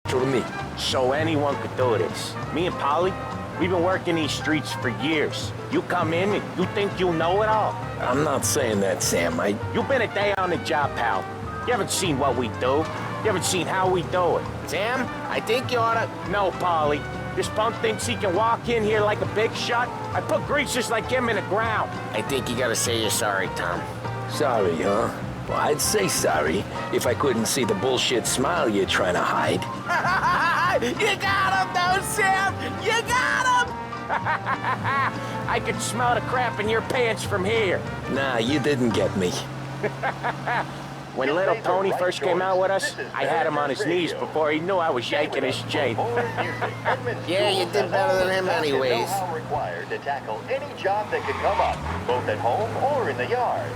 natural to me. So anyone could do this. Me and Polly, we've been working these streets for years. You come in and you think you know it all. I'm not saying that, Sam. You've been a day on the job, pal. You haven't seen what we do. You haven't seen how we do it. Sam, I think you oughta... No, Polly. This punk thinks he can walk in here like a big shot. I put greasers like him in the ground. I think you gotta say you're sorry, Tom. Sorry, huh? Well, I'd say sorry if I couldn't see the bullshit smile you're trying to hide. You got him, though, Sam! You got him! I can smell the crap in your pants from here. Nah, you didn't get me. When little Tony first came out with us, I had him on his knees before he knew I was yanking his chain. Yeah, you did better than him anyways. Required to tackle any job that could come up, both at home or in the yard.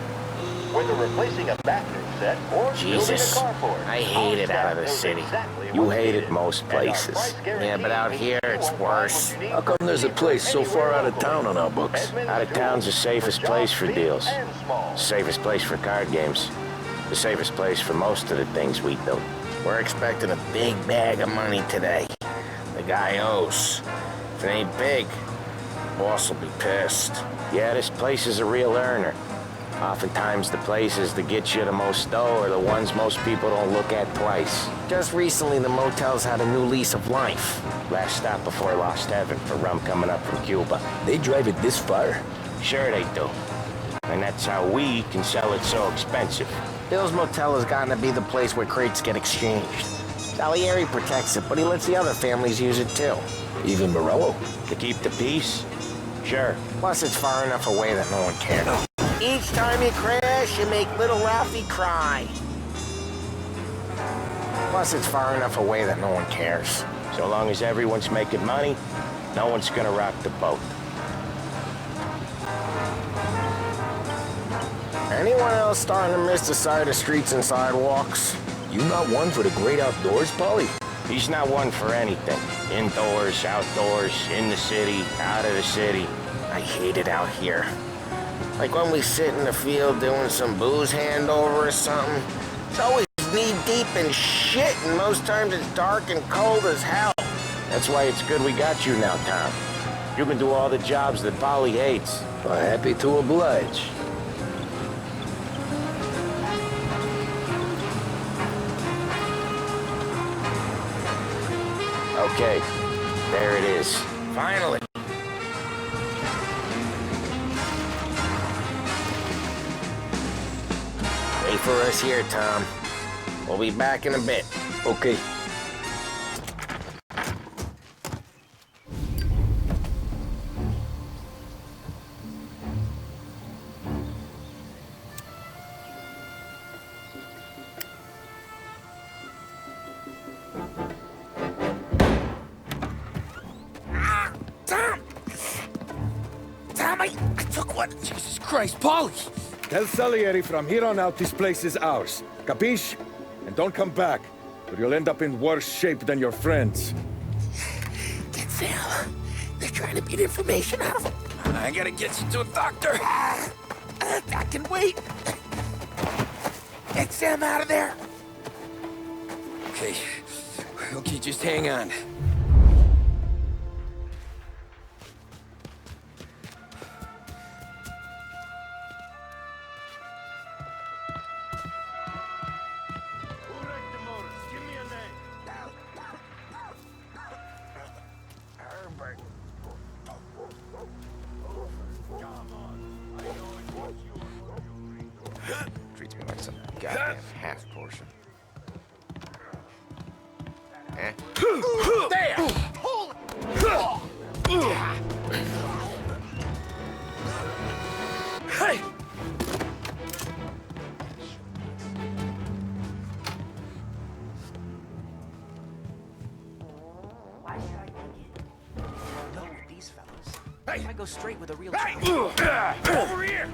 Whether replacing a bathroom set or Jesus, building a carport. I hate it out of the city. You hate it most places. Yeah, but out here it's worse. How come there's a place so far out of town on our books? Out of town's the safest place for deals. Safest place for card games. The safest place for most of the things we do. We're expecting a big bag of money today. The guy owes. If it ain't big, boss will be pissed. Yeah, this place is a real earner. Oftentimes the places that get you the most dough are the ones most people don't look at twice. Just recently, the motel's had a new lease of life. Last stop before Lost Heaven for rum coming up from Cuba. They drive it this far? Sure they do. And that's how we can sell it so expensive. Bill's Motel has gotten to be the place where crates get exchanged. Salieri protects it, but he lets the other families use it too. Even Morello? To keep the peace? Sure. Plus, it's far enough away that no one cares. Each time you crash, you make little Ralphie cry. Plus, it's far enough away that no one cares. So long as everyone's making money, no one's gonna rock the boat. Anyone else starting to miss the sight of streets and sidewalks? You not one for the great outdoors, Polly? He's not one for anything. Indoors, outdoors, in the city, out of the city. I hate it out here. Like when we sit in the field doing some booze handover or something. It's always knee-deep in shit, and most times it's dark and cold as hell. That's why it's good we got you now, Tom. You can do all the jobs that Polly hates. Well, happy to oblige. Okay, there it is. Finally. Wait for us here, Tom. We'll be back in a bit. Okay. Tom, I took one. Jesus Christ, Paulie! Tell Salieri from here on out this place is ours. Capiche? And don't come back, or you'll end up in worse shape than your friends. Get Sal. They're trying to beat information out of him. I gotta get you to a doctor. I can wait. Get Sam out of there. Okay. Okay, just hang on. Treats me like some goddamn half portion. Eh? There! Hey! Why should I take it? Go with these fellas. Hey! I go straight with a real Hey! Over here!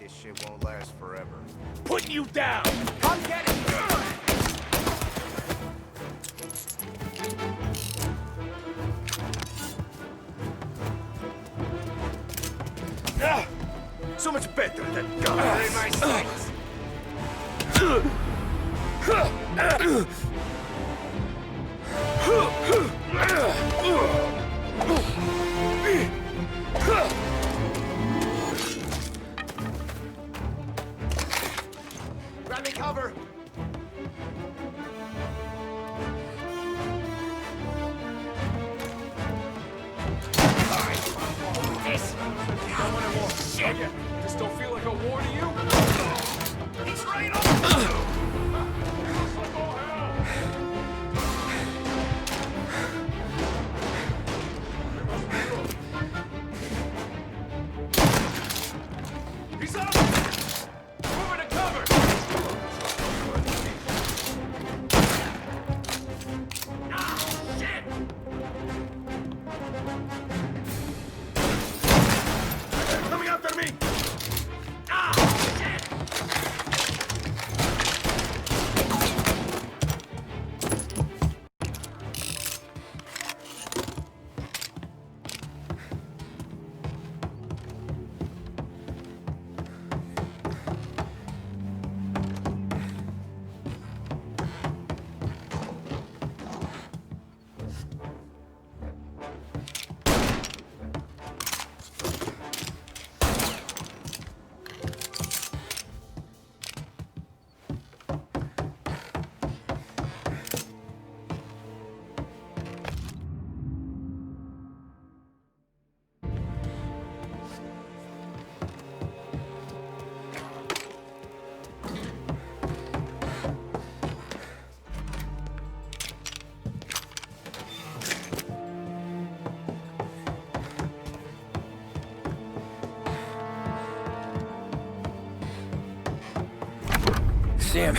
This shit won't last forever. Put you down! Come get it! So much better than guns! My sights. Grab me cover. This! I want more. Shit! This don't feel like a war to you? He's right on! He's up! Moving to cover! Ah, shit! Coming after me! Ah, shit! Sam.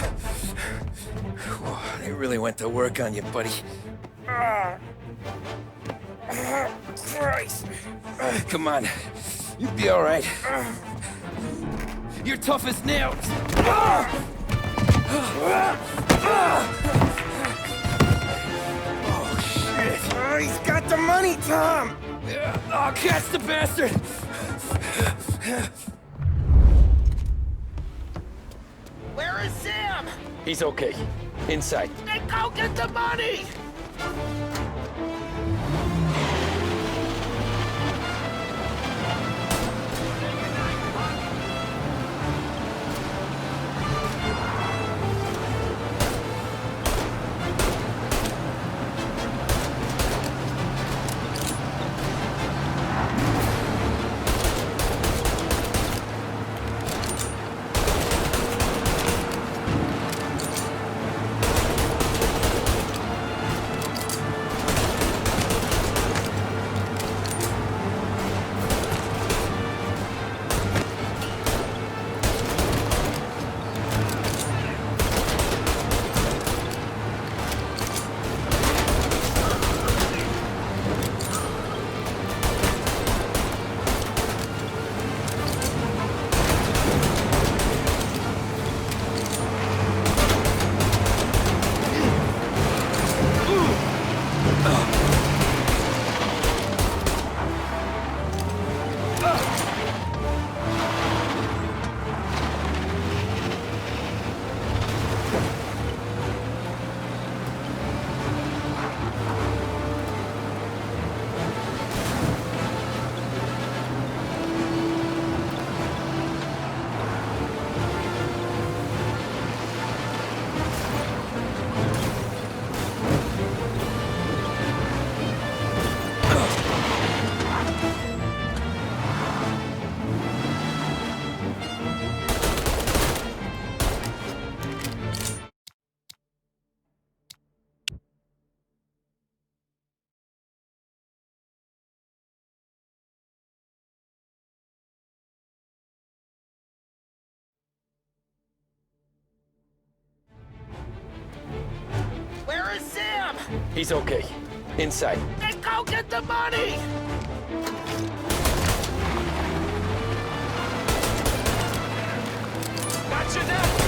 They really went to work on you, buddy. Christ. Come on. You'll be all right. You're tough as nails. Oh, shit. Oh, he's got the money, Tom! Oh, catch the bastard! Where is Sam? He's okay. Inside. Then go get the money! Where is Sam? He's okay. Inside. Then go get the money! Gotcha now!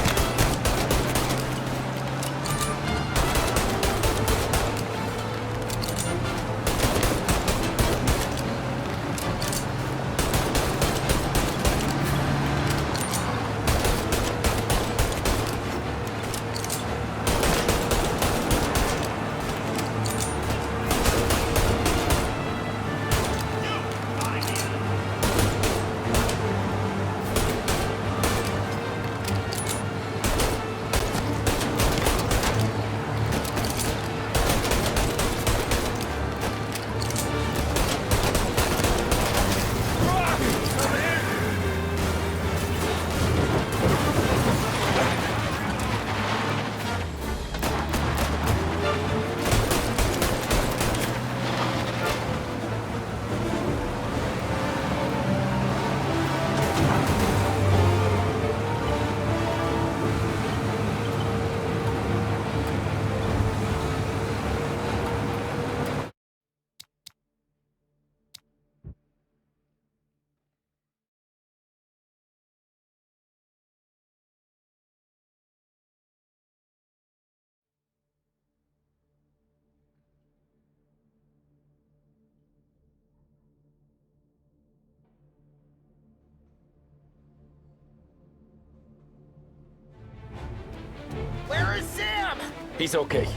Where is Sam? He's okay.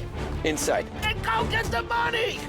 Inside. Then go get the money!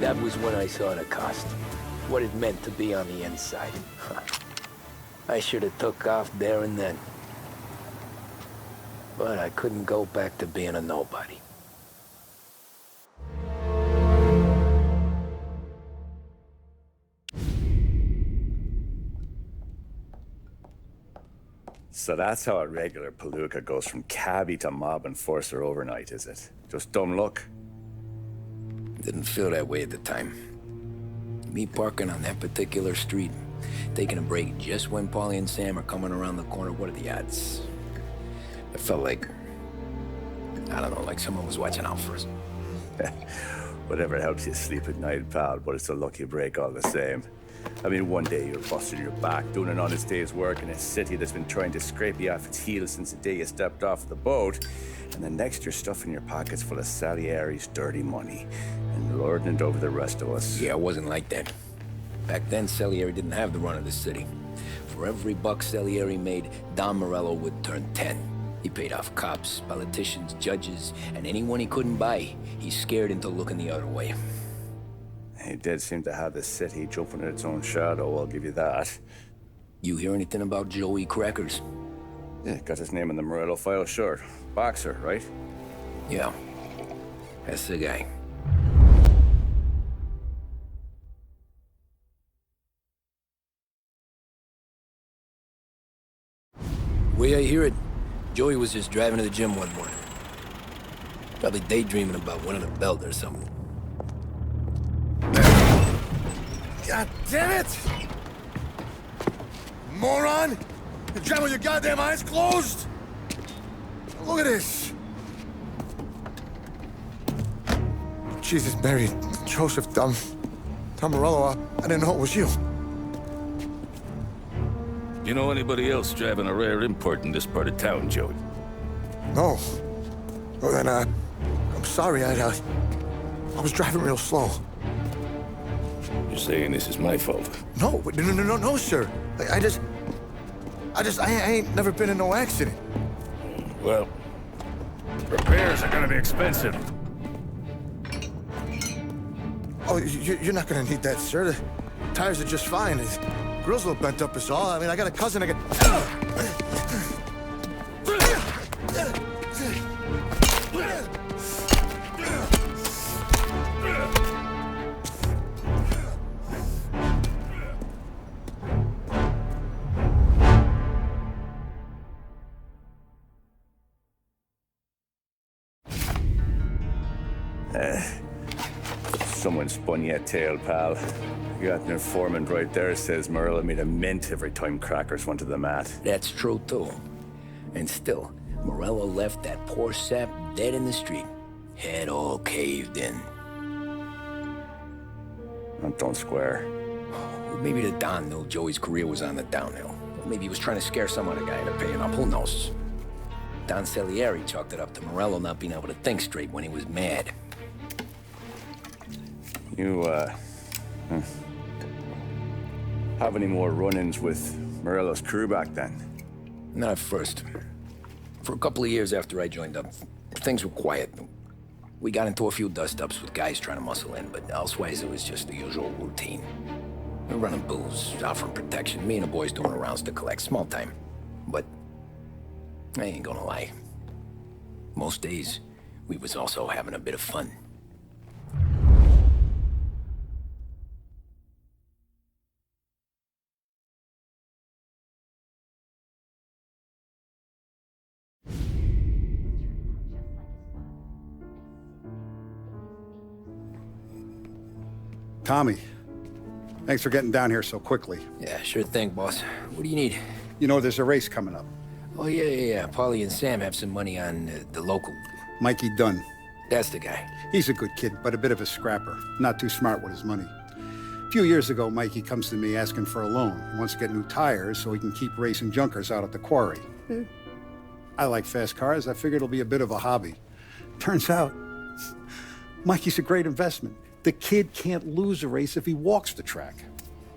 That was when I saw the cost. What it meant to be on the inside. I should have took off there and then. But I couldn't go back to being a nobody. So that's how a regular palooka goes from cabbie to mob enforcer overnight, is it? Just dumb luck? Didn't feel that way at the time. Me parking on that particular street, taking a break just when Paulie and Sam are coming around the corner, what are the odds? It felt like, I don't know, like someone was watching out for us. Whatever helps you sleep at night, pal, but it's a lucky break all the same. I mean, one day you're busting your back, doing an honest day's work in a city that's been trying to scrape you off its heels since the day you stepped off the boat, and the next you're stuffing your pockets full of Salieri's dirty money and lording it over the rest of us. Yeah, it wasn't like that. Back then, Salieri didn't have the run of the city. For every buck Salieri made, Don Morello would turn 10. He paid off cops, politicians, judges, and anyone he couldn't buy, he scared into looking the other way. He did seem to have the city jumping at its own shadow, I'll give you that. You hear anything about Joey Crackers? Yeah, got his name in the Morello file, sure. Boxer, right? Yeah, that's the guy. Way I hear it, Joey was just driving to the gym one morning. Probably daydreaming about winning a belt or something. God damn it! Moron! You drive with your goddamn eyes closed? Look at this! Jesus, Mary, Joseph, Tom Morello, I didn't know it was you. You know anybody else driving a rare import in this part of town, Joey? No. Well, then, I'm sorry, I was driving real slow. You're saying this is my fault? No, sir. I ain't never been in no accident. Well, repairs are gonna be expensive. Oh, you're not gonna need that, sir. The tires are just fine. His grill's a little bent up is all. I mean, I got a cousin I Someone spun you a tale, pal. You got an informant right there says Morello made a mint every time Crackers went to the mat. That's true, too. And still, Morello left that poor sap dead in the street. Head all caved in. Don't square. Well, maybe the Don knew Joey's career was on the downhill. Or maybe he was trying to scare some other guy into paying up. Who knows? Don Salieri chalked it up to Morello not being able to think straight when he was mad. You, have any more run-ins with Morello's crew back then? Not at first. For a couple of years after I joined up, things were quiet. We got into a few dust-ups with guys trying to muscle in, but elsewise it was just the usual routine. We were running booze, offering protection, me and the boys doing rounds to collect, small time. But I ain't gonna lie. Most days, we was also having a bit of fun. Tommy, thanks for getting down here so quickly. Yeah, sure thing, boss. What do you need? You know, there's a race coming up. Oh, yeah. Paulie and Sam have some money on the local. Mikey Dunn. That's the guy. He's a good kid, but a bit of a scrapper. Not too smart with his money. A few years ago, Mikey comes to me asking for a loan. He wants to get new tires so he can keep racing junkers out at the quarry. I like fast cars. I figured it'll be a bit of a hobby. Turns out, Mikey's a great investment. The kid can't lose a race if he walks the track.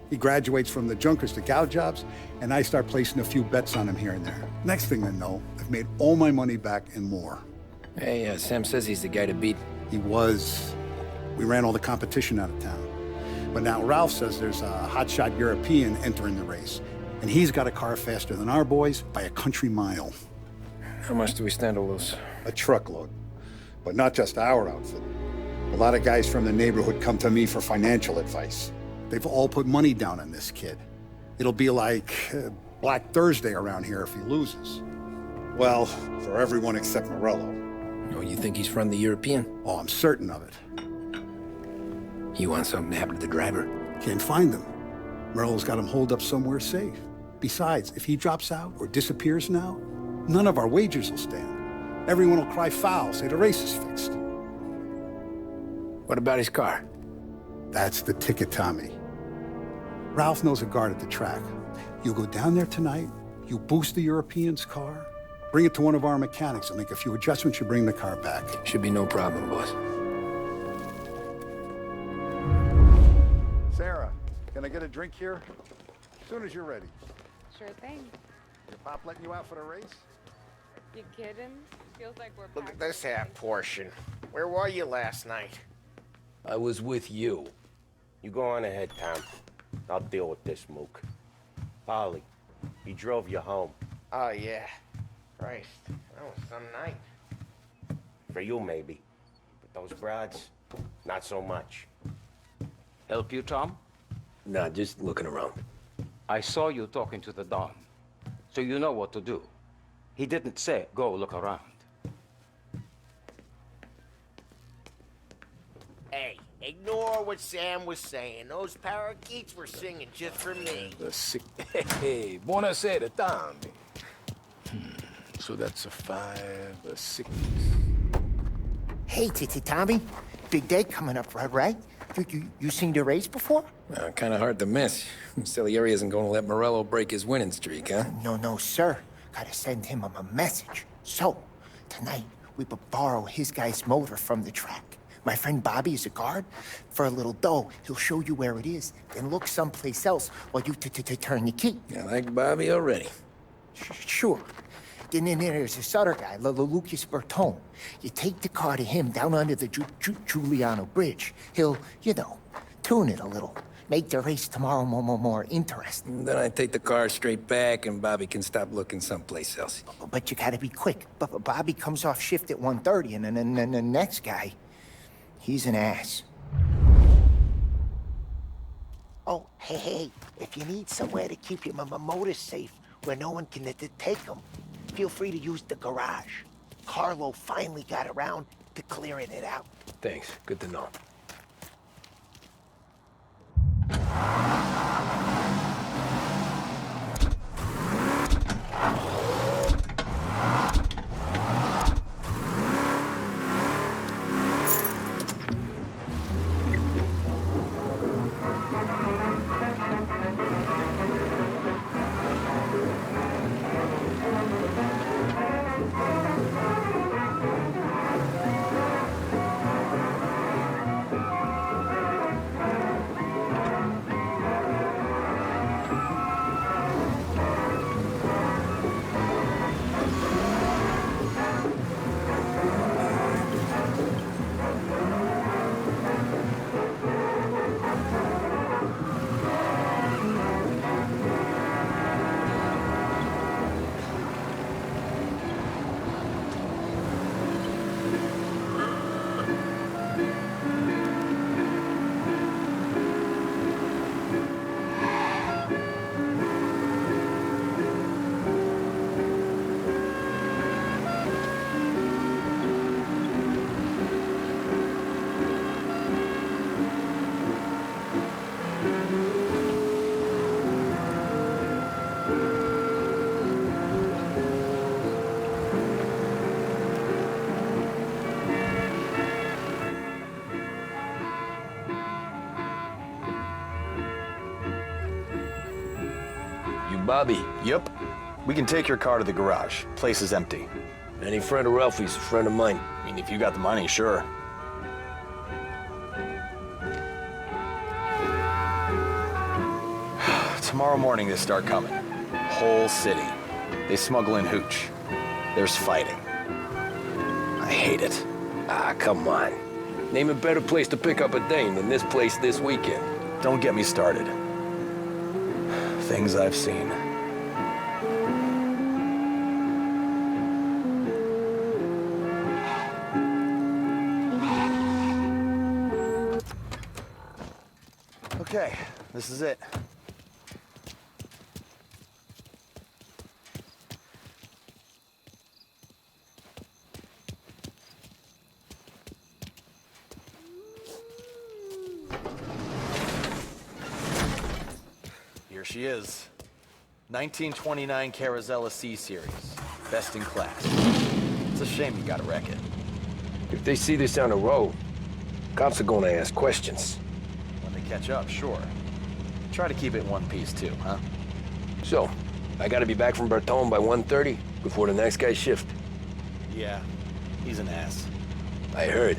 He graduates from the junkers to gal jobs, and I start placing a few bets on him here and there. Next thing I know, I've made all my money back and more. Hey, Sam says he's the guy to beat. He was. We ran all the competition out of town. But now Ralph says there's a hotshot European entering the race, and he's got a car faster than our boys by a country mile. How much do we stand to lose? A truckload. But not just our outfit. A lot of guys from the neighborhood come to me for financial advice. They've all put money down on this kid. It'll be like Black Thursday around here if he loses. Well, for everyone except Morello. Oh, you think he's from the European? Oh, I'm certain of it. You want something to happen to the driver? Can't find him. Morello's got him holed up somewhere safe. Besides, if he drops out or disappears now, none of our wagers will stand. Everyone will cry foul, say the race is fixed. What about his car? That's the ticket, Tommy. Ralph knows a guard at the track. You go down there tonight, you boost the European's car, bring it to one of our mechanics, and make a few adjustments, you bring the car back. Should be no problem, boss. Sarah, can I get a drink here? As soon as you're ready. Sure thing. Your pop letting you out for the race? You kidding? Feels like we're Look at this half portion. Where were you last night? I was with you. You go on ahead, Tom. I'll deal with this mook. Polly, he drove you home. Oh, yeah. Christ, that was some night. For you, maybe. But those broads, not so much. Help you, Tom? Nah, just looking around. I saw you talking to the Don, so you know what to do. He didn't say, go look around. Hey, ignore what Sam was saying. Those parakeets were singing just for me. Hey, buonasera, Tommy. So that's a 5, a 6. Hey, Tommy. Big day coming up, right? You seen the race before? Kind of hard to miss. Salieri isn't going to let Morello break his winning streak, huh? No, sir. Gotta send him a message. So, tonight, we borrow his guy's motor from the track. My friend Bobby is a guard. For a little dough, he'll show you where it is, then look someplace else while you turn the key. I like Bobby already. Sure. Then there's this other guy, Lucas Bertone. You take the car to him down under the Giuliano Bridge. He'll, tune it a little. Make the race tomorrow more interesting. Then I take the car straight back and Bobby can stop looking someplace else. But you gotta be quick. But Bobby comes off shift at 1:30, and then the next guy, he's an ass. Oh, hey, if you need somewhere to keep your motor safe where no one can take them, feel free to use the garage. Carlo finally got around to clearing it out. Thanks. Good to know. Bobby. Yep. We can take your car to the garage. Place is empty. Any friend of Ralphie's, a friend of mine. I mean, if you got the money, sure. Tomorrow morning they start coming. Whole city. They smuggle in hooch. There's fighting. I hate it. Ah, come on. Name a better place to pick up a dame than this place this weekend. Don't get me started. Things I've seen. Okay, this is it. Here she is. 1929 Carazella C-Series. Best in class. It's a shame you gotta wreck it. If they see this on the road, cops are gonna ask questions. When they catch up, sure. Try to keep it in one piece too, huh? So, I gotta be back from Bertone by 1:30 before the next guy's shift. Yeah, he's an ass. I heard.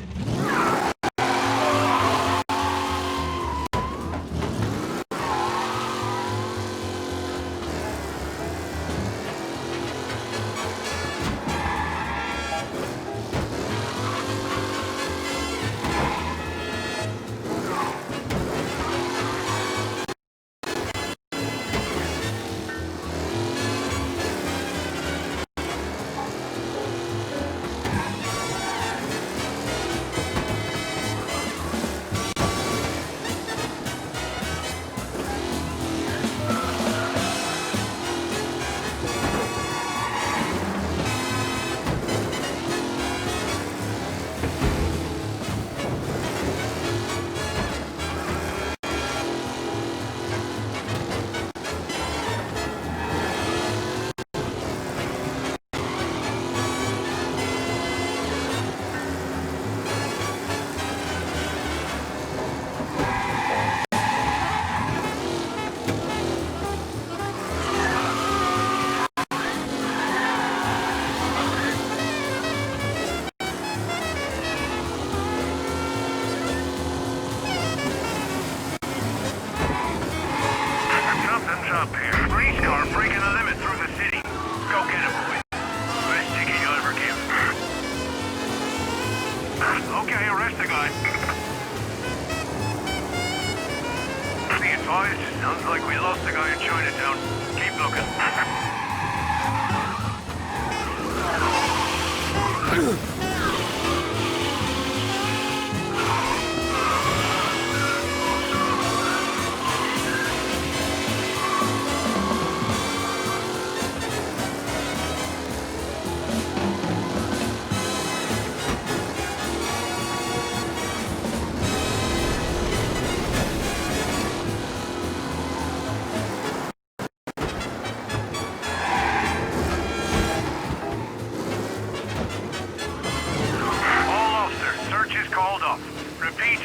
Sounds like we lost the guy in Chinatown. Keep looking.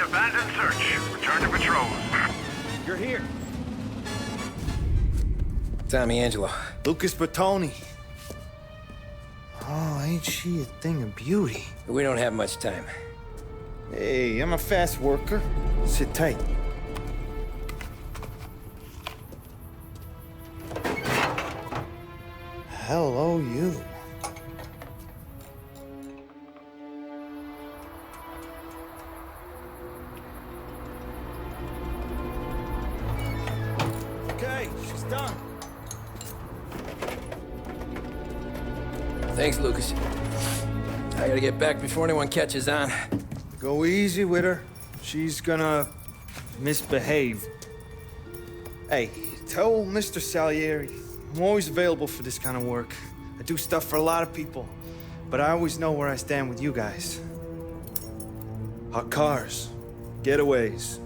Abandoned search. Return to patrols. You're here. Tommy Angelo. Lucas Bertoni. Oh, ain't she a thing of beauty? We don't have much time. Hey, I'm a fast worker. Sit tight. Hello, you. Okay, she's done. Thanks, Lucas. I gotta get back before anyone catches on. Go easy with her. She's gonna misbehave. Hey, tell Mr. Salieri I'm always available for this kind of work. I do stuff for a lot of people, but I always know where I stand with you guys. Hot cars, getaways,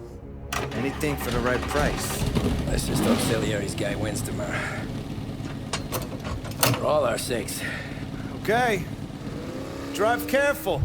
anything for the right price. Let's just hope Salieri's guy wins tomorrow. For all our sakes. Okay. Drive careful.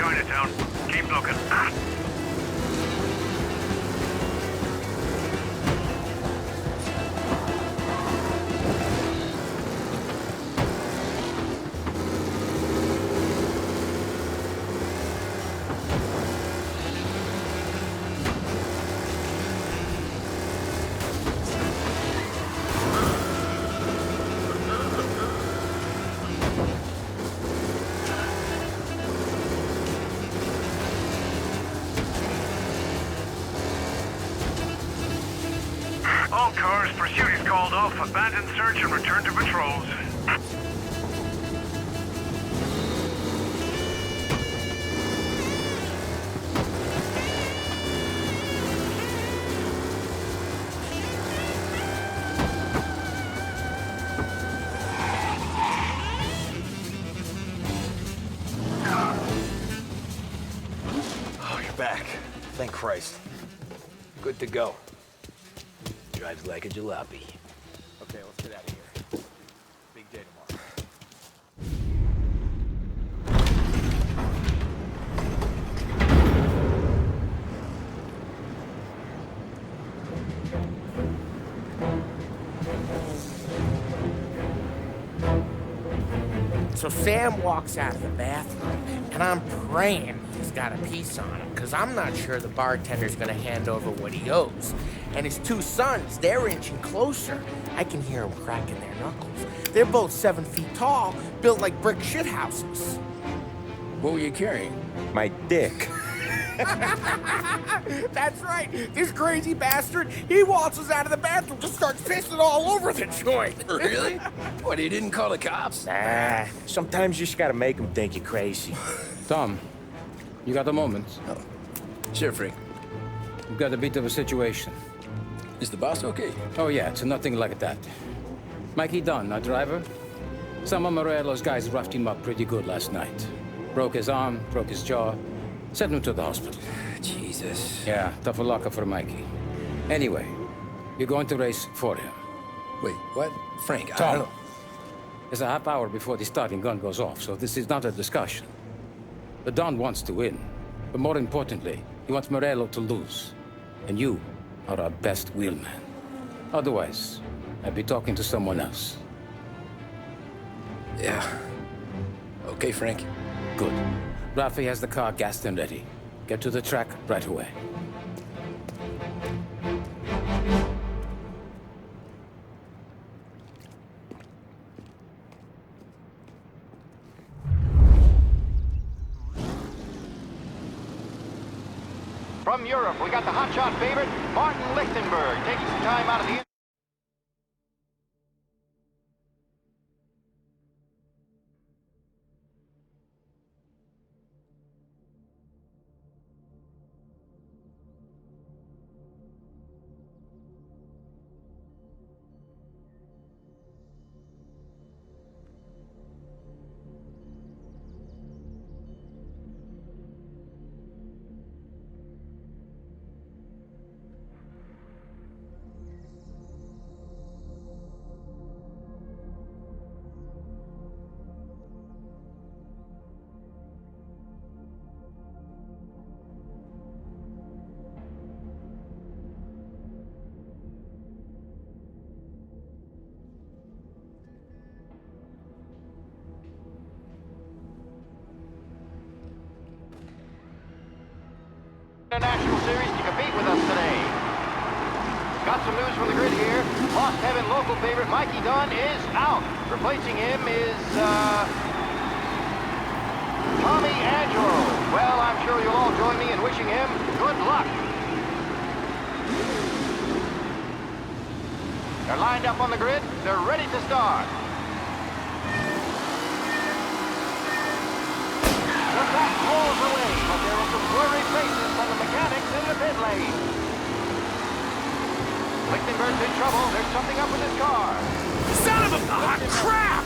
Chinatown. Keep looking. All cars, pursuit is called off. Abandon search and return to patrols. Oh, you're back. Thank Christ. Good to go. Drives like a jalopy. Okay, let's get out of here. Big day tomorrow. So Sam walks out of the bathroom, and I'm praying he's got a piece on him, because I'm not sure the bartender's gonna hand over what he owes. And his two sons, they're inching closer. I can hear them cracking their knuckles. They're both 7 feet tall, built like brick shithouses. What were you carrying? My dick. That's right. This crazy bastard, he waltzes out of the bathroom, just starts pissing all over the joint. Really? What, he didn't call the cops? Nah, sometimes you just gotta make them think you're crazy. Tom, you got a moment? Oh. Sure, Frank. We've got a bit of a situation. Is the boss okay? Oh yeah, it's nothing like that. Mikey Dunn, our driver. Some of Morello's guys roughed him up pretty good last night. Broke his arm, broke his jaw. Sent him to the hospital. Jesus. Yeah, tough luck for Mikey. Anyway, you're going to race for him. Wait, what? Frank, I Tom, don't know. it's a half hour before the starting gun goes off, so this is not a discussion. The Don wants to win, but more importantly, he wants Morello to lose. And you are our best wheelman. Otherwise, I'd be talking to someone else. Yeah. Okay, Frank. Good. Rafi has the car gassed and ready. Get to the track right away. From Europe, we got the hotshot favorite, Martin Lichtenberg, taking some time out of the... National Series to compete with us today. Got some news from the grid here. Lost Heaven local favorite Mikey Dunn is out. Replacing him is, Tommy Angelo. Well, I'm sure you'll all join me in wishing him good luck. They're lined up on the grid. They're ready to start. The track rolls away, but there are some worried faces from the mechanics in the pit lane. Lichtenberg's in trouble. There's something up with his car. Son of a crap!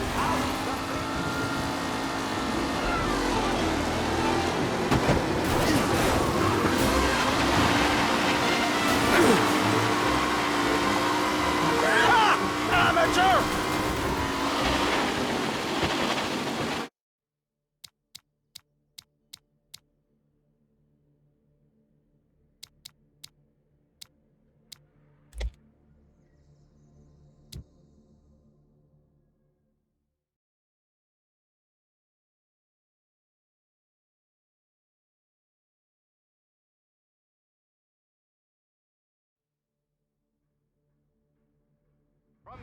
Amateur!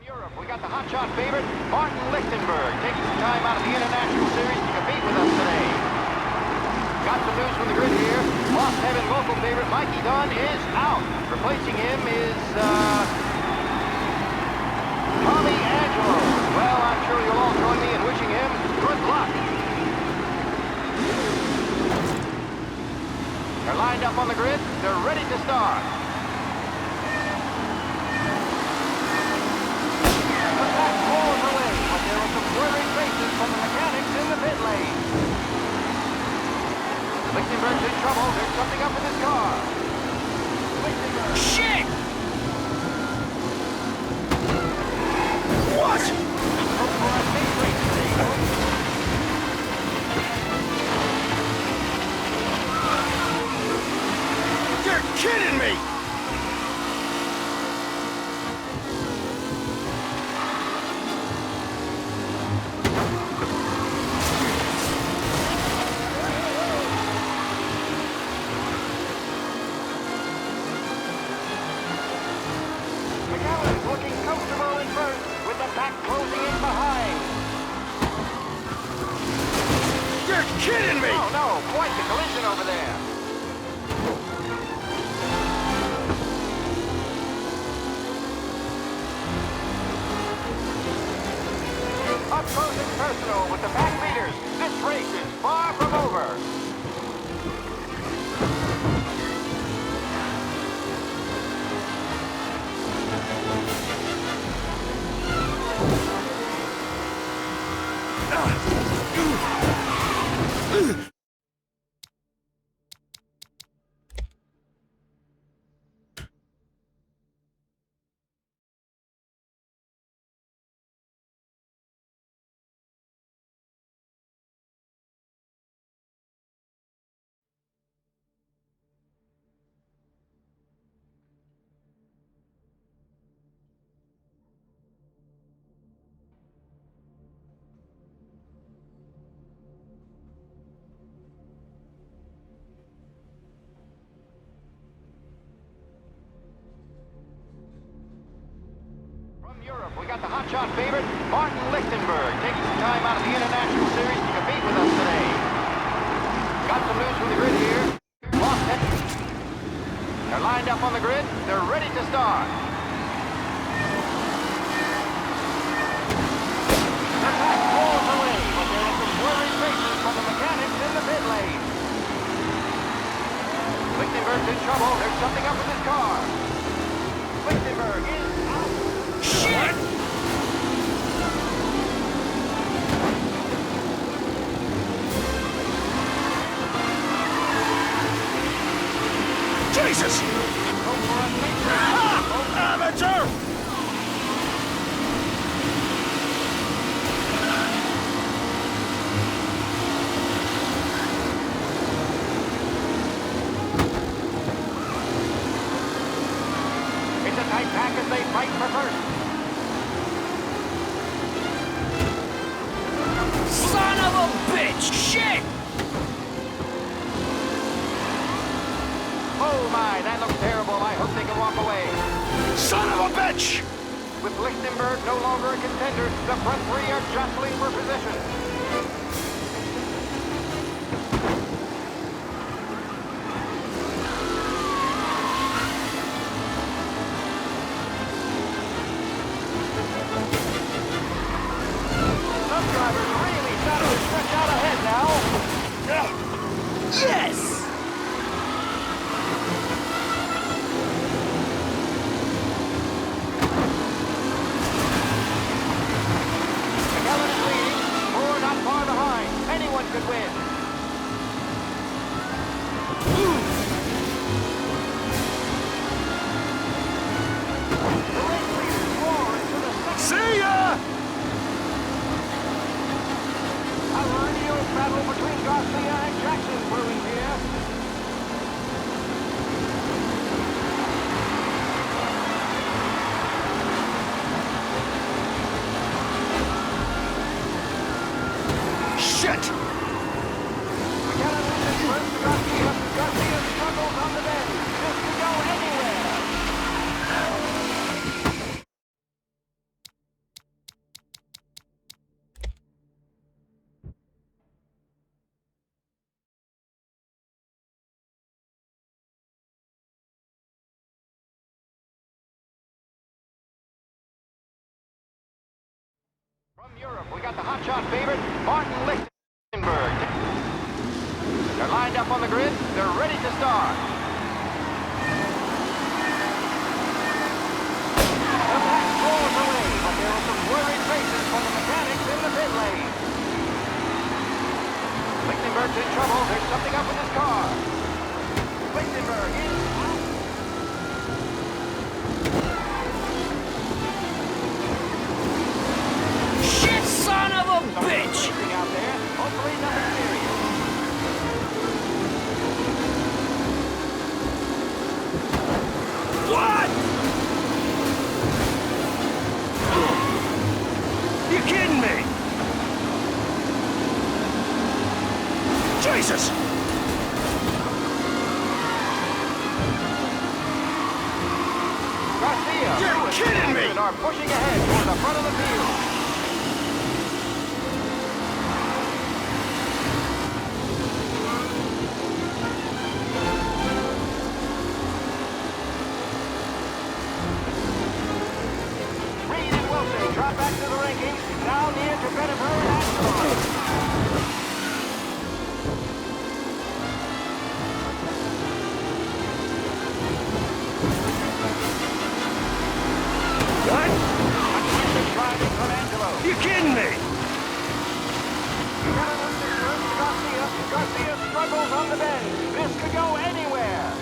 Europe, we got the hotshot favorite, Martin Lichtenberg, taking some time out of the International Series to compete with us today. Got some news from the grid here. Lost Heaven local favorite Mikey Dunn is out. Replacing him is, Tommy Angelo. Well, I'm sure you'll all join me in wishing him good luck. They're lined up on the grid. They're ready to start. The pack rolls away, but there are some worried faces from the mechanics in the pit lane. Lichtenberg's in trouble. There's something up with his car. Lichtenberg. Shit! What? Hope for a safe race today, folks. You're kidding me! McAllen's looking comfortable in first, with the pack closing in behind. You're kidding me! Oh, no, quite the collision over there. Up close and personal with the pack leaders. This race is far from over. From Europe, we got the hotshot favorite, Martin Lichtenberg, taking some time out of the International Series to compete with us today. Got some news from the grid here. Lost it. They're lined up on the grid. They're ready to start. The pack rolls away, but there are some worried faces from the mechanics in the pit lane. Lichtenberg's in trouble. There's something up with his car. Lichtenberg is out. Shit! Jesus! Amateur! It's a tight pack as they fight for first. Son of a bitch! Shit! Oh my, that looks terrible. I hope they can walk away. Son of a bitch! With Lichtenberg no longer a contender, the front three are jostling for position. Some drivers really starting to stretch out ahead now. Yes! McAllen is leading. Moore not far behind. Anyone could win. The race leaders roar into the second. See ya! A radio battle between Garcia and Jackson brewing here. From Europe, we got the hotshot favorite, Martin Lichtenberg. They're lined up on the grid. They're ready to start. The pack rolls away, but there are some worried faces from the mechanics in the pit lane. Lichtenberg's in trouble. There's something up with his car. Lichtenberg is out. Shit, son of a bitch! Out there. Hopefully nothing serious. What? You kidding me? Jesus! Garcia, You're kidding me! are pushing ahead toward the front of the field. Reed and Wilson drop back to the rankings, now near to Bennifer and Axelrod. You kidding me? Garcia struggles on the bend. This could go anywhere.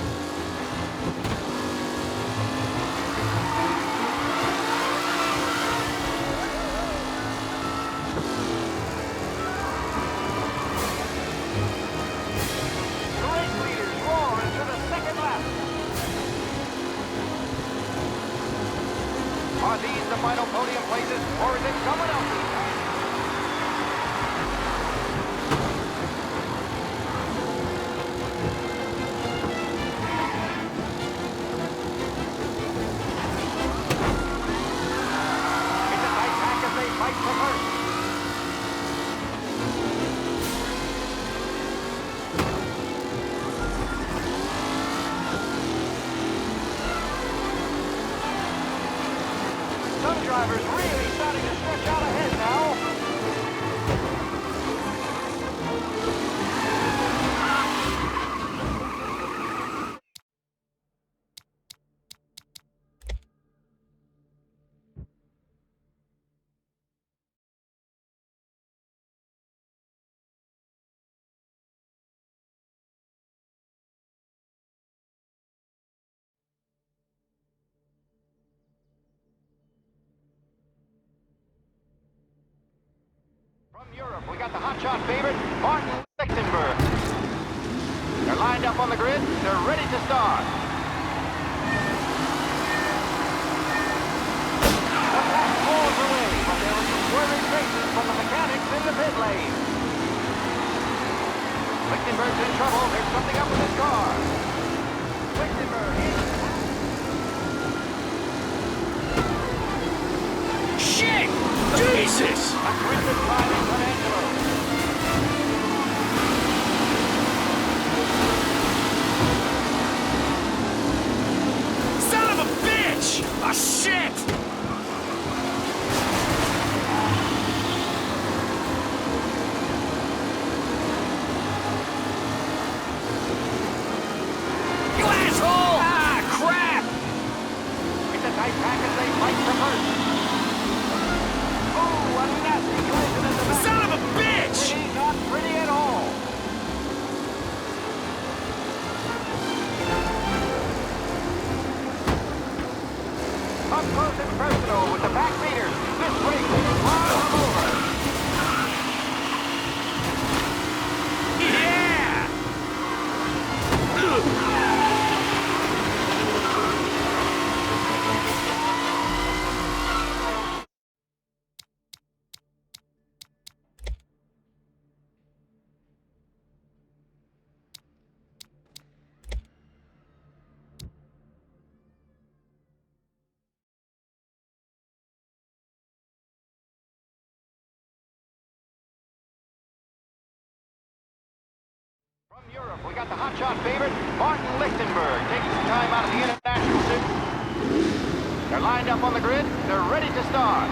The race leaders roar into the second lap. Are these the final podium places, or is it someone else's? Some drivers really starting to stretch out ahead now. From Europe, we got the hotshot favorite, Martin Lichtenberg. They're lined up on the grid. They're ready to start. The pack rolls away, but there are some worried faces from the mechanics in the pit lane. Lichtenberg's in trouble. There's something up with his car. Lichtenberg is... Shit! Jesus! A crimson flag in San Angelo. Son of a bitch! Ah, shit! You asshole! Ah, crap! It's a tight pack as they fight for first. Oh, a nasty collision at the back. Son of a bitch! Pretty, not pretty at all. Up close and personal with the back leaders. This race is far from over. Yeah! From Europe, we got the hotshot favorite, Martin Lichtenberg, taking some time out of the international series. They're lined up on the grid. They're ready to start.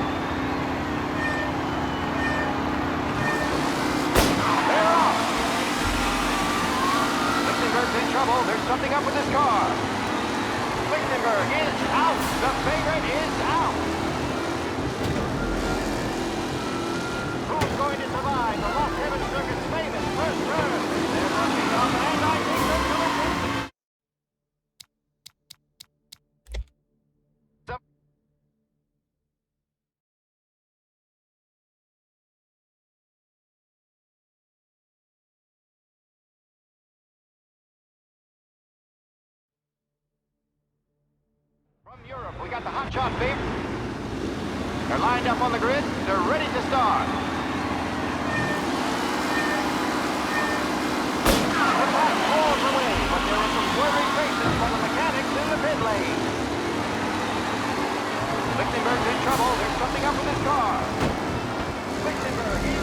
up with his car. Lichtenberg is out. The favorite is out. Who's going to survive the Lost Heaven Circuit's famous first turn? There must be some, and I think the collision. From Europe, we got the hotshot favorite. They're lined up on the grid. They're ready to start. The pack falls away, but there are some swerving faces from the mechanics in the pit lane. Lichtenberg's in trouble. There's something up with his car. Lichtenberg is...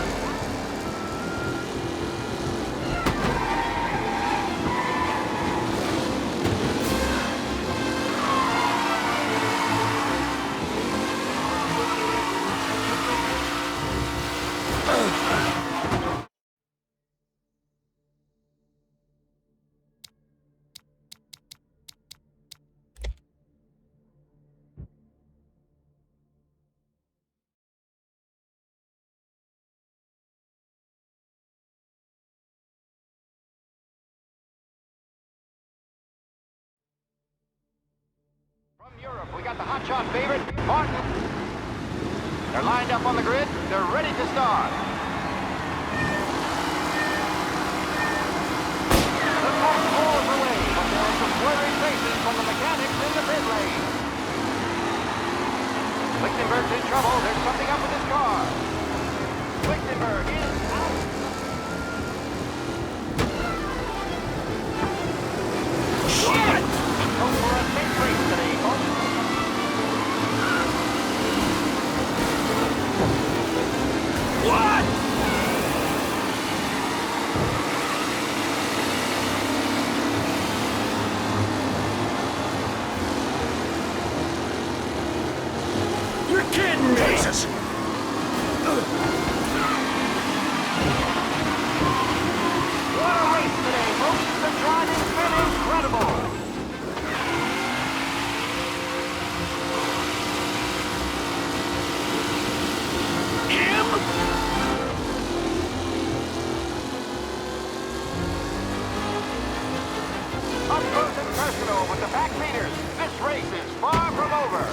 From Europe, we got the hotshot favorite, Martin. They're lined up on the grid. They're ready to start. The pack pulls away, but there are some swerving faces from the mechanics in the pit lane. Lichtenberg's in trouble. There's something up with his car. Lichtenberg is out. Shit! Go for a big race today, folks. What? You're kidding me! Jesus! What a race today, folks! The driving's been incredible! Up close and personal with the back leaders. This race is far from over.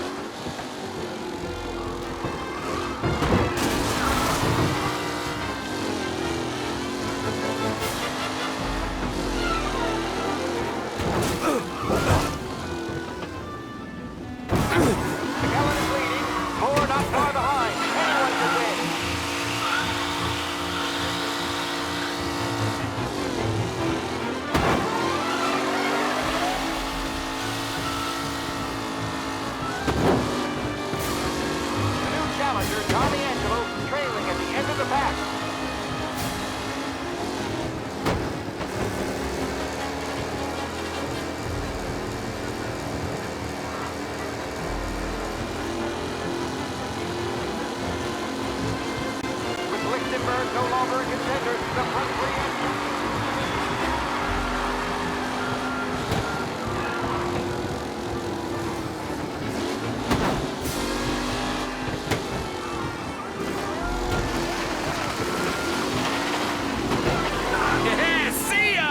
McKellen is leading. Moore not far behind. Anyone can win. Challenger Tommy Angelo trailing at the end of the pack. With Lichtenberg no longer a contender, the front three entries.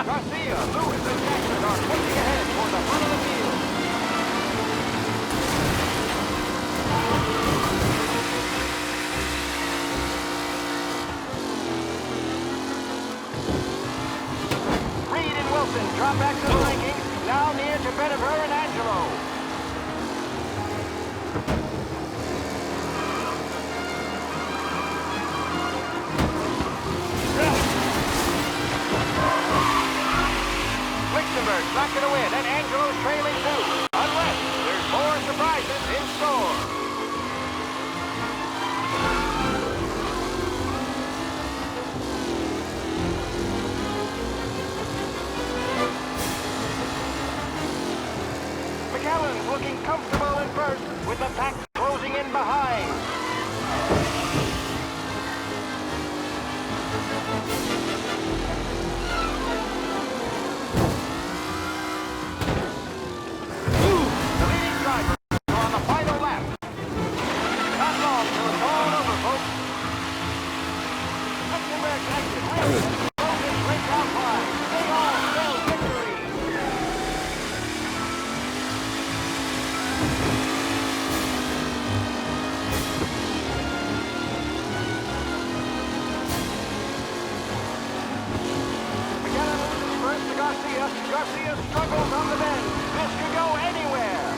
Garcia, Lewis, and Jackson are pushing ahead toward the front of the field. Reed and Wilson drop back to the rankings, now near to Beniver and Angelo. Lichtenberg's not going to win, and Angelo's trailing too. Unless there's more surprises in store. Garcia struggles on the bend. This could go anywhere.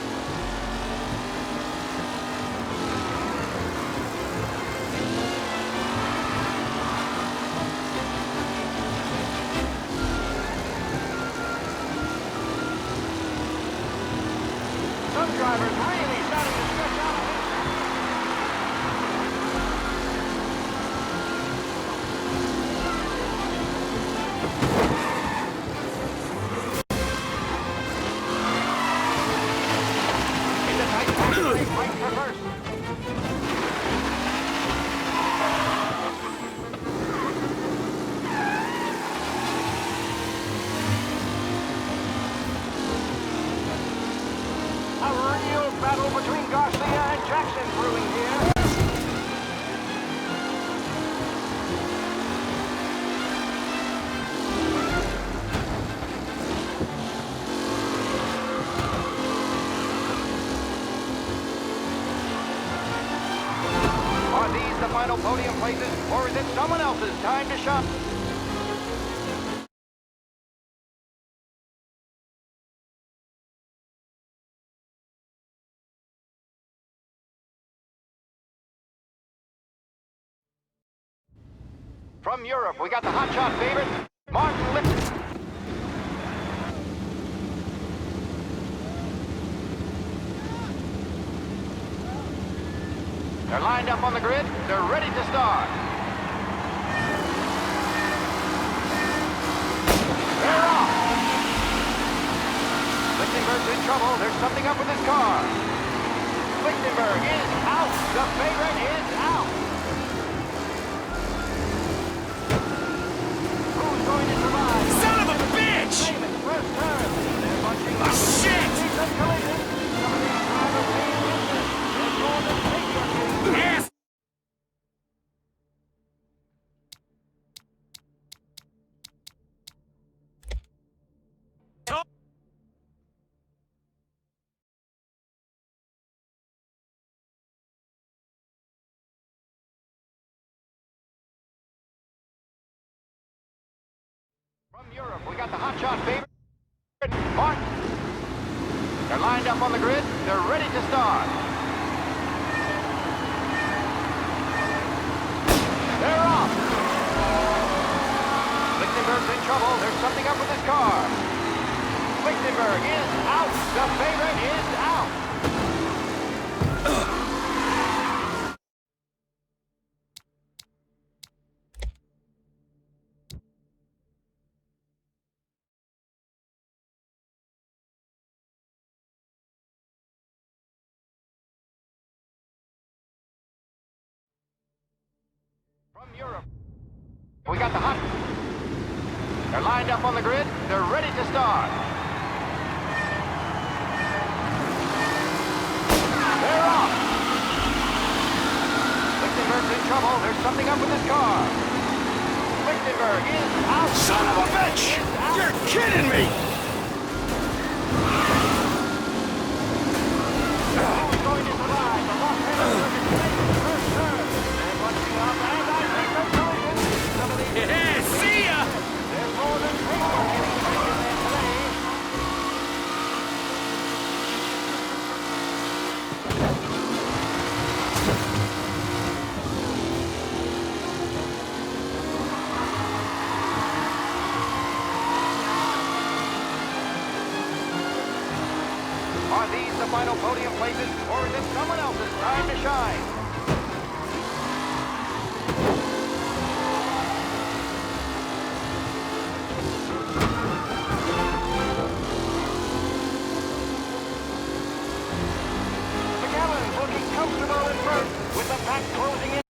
Some drivers really starting to stretch out. Battle between Garcia and Jackson brewing here. Are these the final podium places, or is it someone else's time to shine? From Europe, we got the hotshot favorite, Martin Lipton. They're lined up on the grid. They're ready to start. They're off. Lichtenberg's in trouble. There's something up with his car. Lichtenberg is out. The favorite is out. Going to survive. Son of a bitch! First turn. They're punching. Oh, shit! Yes! From Europe, we got the hotshot favorite, Martin. They're lined up on the grid. They're ready to start. They're off. Lichtenberg's in trouble. There's something up with his car. Lichtenberg is out. The favorite is out. From Europe, we got the hot. They're lined up on the grid. They're ready to start. They're off. Lichtenberg's in trouble. There's something up with his car. Lichtenberg is out. Son of a bitch! You're kidding me! Who's going to survive? The Los Angeles first turn. They're bunching up, and I think they're going to some of these. Yeah, see ya! There's more than three more getting back in there today. Are these the final podium places, or is it someone else's time